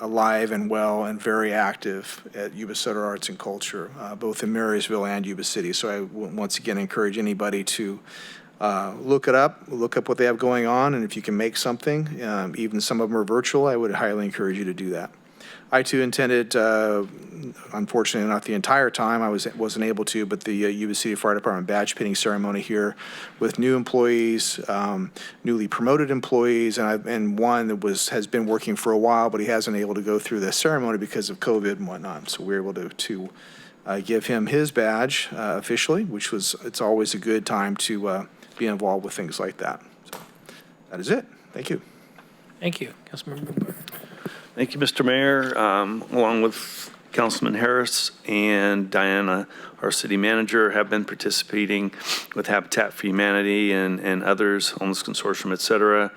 alive and well and very active at Yuba Center Arts and Culture, both in Marysville and Yuba City. So I once again encourage anybody to look up what they have going on, and if you can make something, even some of them are virtual, I would highly encourage you to do that. I too attended, unfortunately not the entire time, I wasn't able to, but the Yuba City Fire Department badge pinning ceremony here with new employees, newly promoted employees, and one that has been working for a while, but he hasn't been able to go through the ceremony because of COVID and whatnot. So we were able to give him his badge officially, it's always a good time to be involved with things like that. So that is it. Thank you. Thank you. Councilmember Booker. Thank you, Mr. Mayor. Along with Councilman Harris and Diana, our city manager, have been participating with Habitat for Humanity and others, Homeless Consortium, et cetera,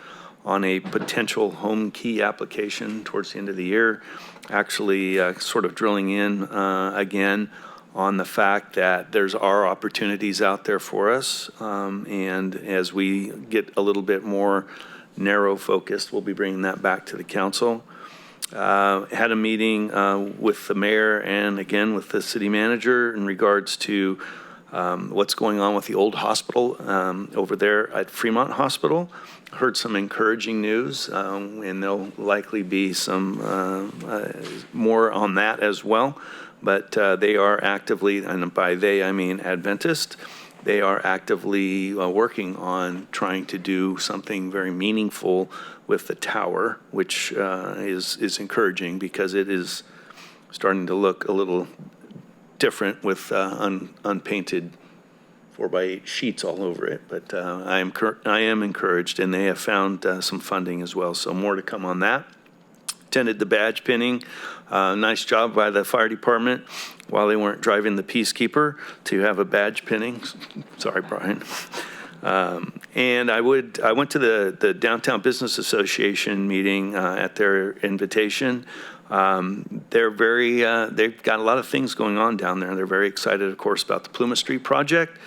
on a potential home key application towards the end of the year. Actually, sort of drilling in again on the fact that there's opportunities out there for us. And as we get a little bit more narrow focused, we'll be bringing that back to the council. Had a meeting with the mayor and again with the city manager in regards to what's going on with the old hospital over there at Fremont Hospital. Heard some encouraging news, and there'll likely be some more on that as well. But they are actively, and by they I mean Adventist, they are actively working on trying to do something very meaningful with the tower, which is encouraging because it is starting to look a little different with unpainted 4x8 sheets all over it. But I am encouraged, and they have found some funding as well. So more to come on that. Attended the badge pinning. Nice job by the fire department while they weren't driving the Peacekeeper to have a badge pinning. Sorry, Brian. And I went to the Downtown Business Association meeting at their invitation. They're they've got a lot of things going on down there. They're very excited, of course, about the Plymouth Street project.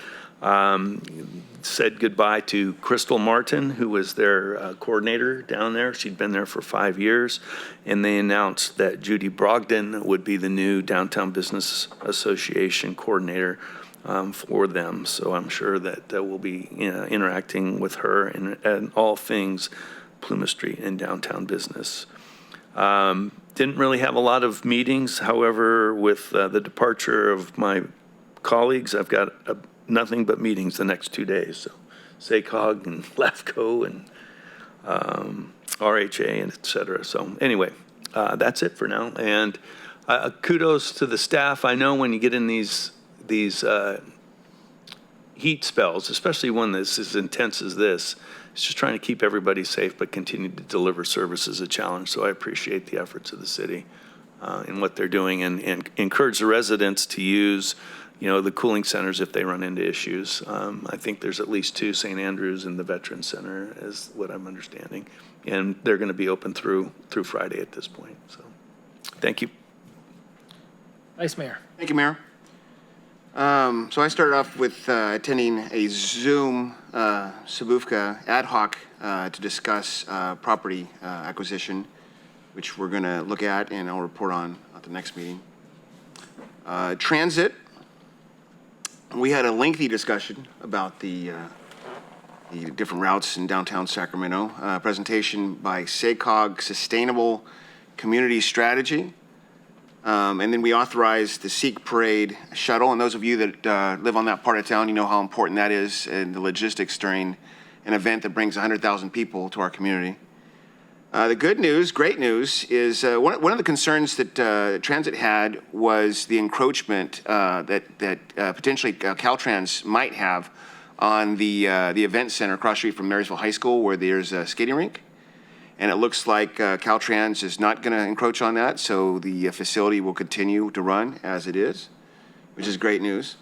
Said goodbye to Crystal Martin, who was their coordinator down there. She'd been there for 5 years. And they announced that Judy Brogdon would be the new Downtown Business Association coordinator for them. So I'm sure that we'll be interacting with her and all things Plymouth Street and downtown business. Didn't really have a lot of meetings. However, with the departure of my colleagues, I've got nothing but meetings the next 2 days. So SACOG and LAFCO and RHA and et cetera. So anyway, that's it for now. And kudos to the staff. I know when you get in these heat spells, especially one that's as intense as this, it's just trying to keep everybody safe but continue to deliver service is a challenge. So I appreciate the efforts of the city in what they're doing and encourage the residents to use the cooling centers if they run into issues. I think there's at least 2, St. Andrews and the Veterans Center, is what I'm understanding. And they're going to be open through Friday at this point. So thank you. Vice Mayor. Thank you, Mayor. So I started off with attending a Zoom Sabufka ad hoc to discuss property acquisition, which we're going to look at and I'll report on at the next meeting. Transit. We had a lengthy discussion about the different routes in downtown Sacramento. Presentation by SACOG Sustainable Community Strategy. And then we authorized the Sikh Parade shuttle. And those of you that live on that part of town, you know how important that is and the logistics during an event that brings 100,000 people to our community. The good news, great news, is one of the concerns that Transit had was the encroachment that potentially Caltrans might have on the event center across the street from Marysville High School, where there's a skating rink. And it looks like Caltrans is not going to encroach on that, so the facility will continue to run as it is, which is great news.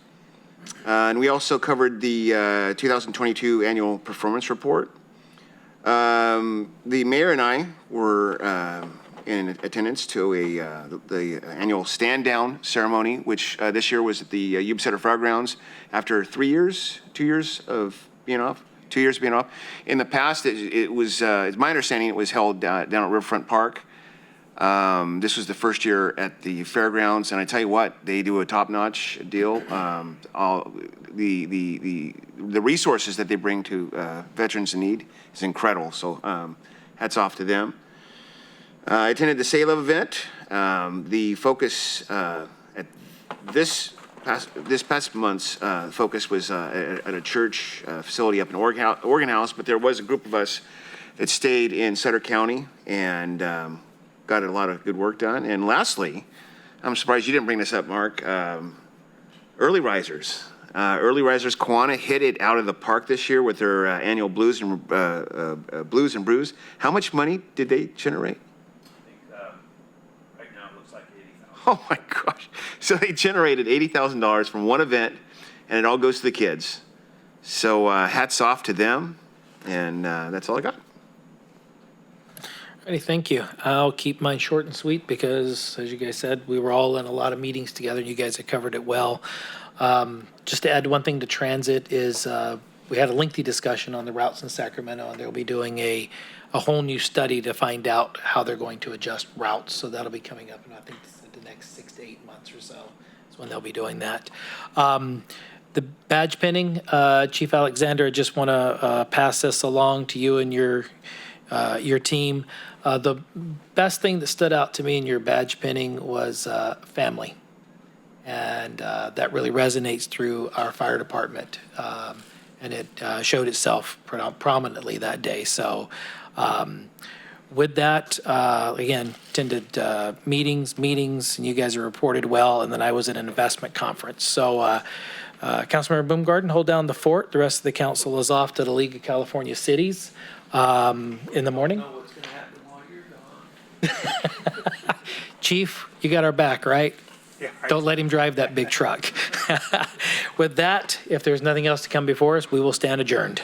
And we also covered the 2022 annual performance report. The mayor and I were in attendance to the annual stand down ceremony, which this year was at the Yuba City Fairgrounds after 2 years of being off. 2 years being off. In the past, it was, it's my understanding, it was held down at Riverfront Park. This was the first year at the fairgrounds, and I tell you what, they do a top-notch deal. All the resources that they bring to veterans in need is incredible. So hats off to them. I attended the SALEV event. The focus at this past month's focus was at a church facility up in Oregon House, but there was a group of us that stayed in Sutter County and got a lot of good work done. And lastly, I'm surprised you didn't bring this up, Mark, early risers. Early risers, Kiwanis hit it out of the park this year with their annual Blues and Brews. How much money did they generate? Oh my gosh. So they generated $80,000 from one event, and it all goes to the kids. So hats off to them, and that's all I got. Alrighty, thank you. I'll keep mine short and sweet because, as you guys said, we were all in a lot of meetings together, and you guys have covered it well. Just to add one thing to transit is we had a lengthy discussion on the routes in Sacramento, and they'll be doing a whole new study to find out how they're going to adjust routes. So that'll be coming up, and I think the next 6 to 8 months or so is when they'll be doing that. The badge pinning, Chief Alexander, I just want to pass this along to you and your team. The best thing that stood out to me in your badge pinning was family. And that really resonates through our fire department. And it showed itself prominently that day. So with that, again, attended meetings, and you guys are reported well. And then I was at an investment conference. So Councilmember Baumgarten, hold down the fort. The rest of the council is off to the League of California Cities in the morning. Chief, you got our back, right? Yeah, don't let him drive that big truck. With that, if there's nothing else to come before us, we will stand adjourned.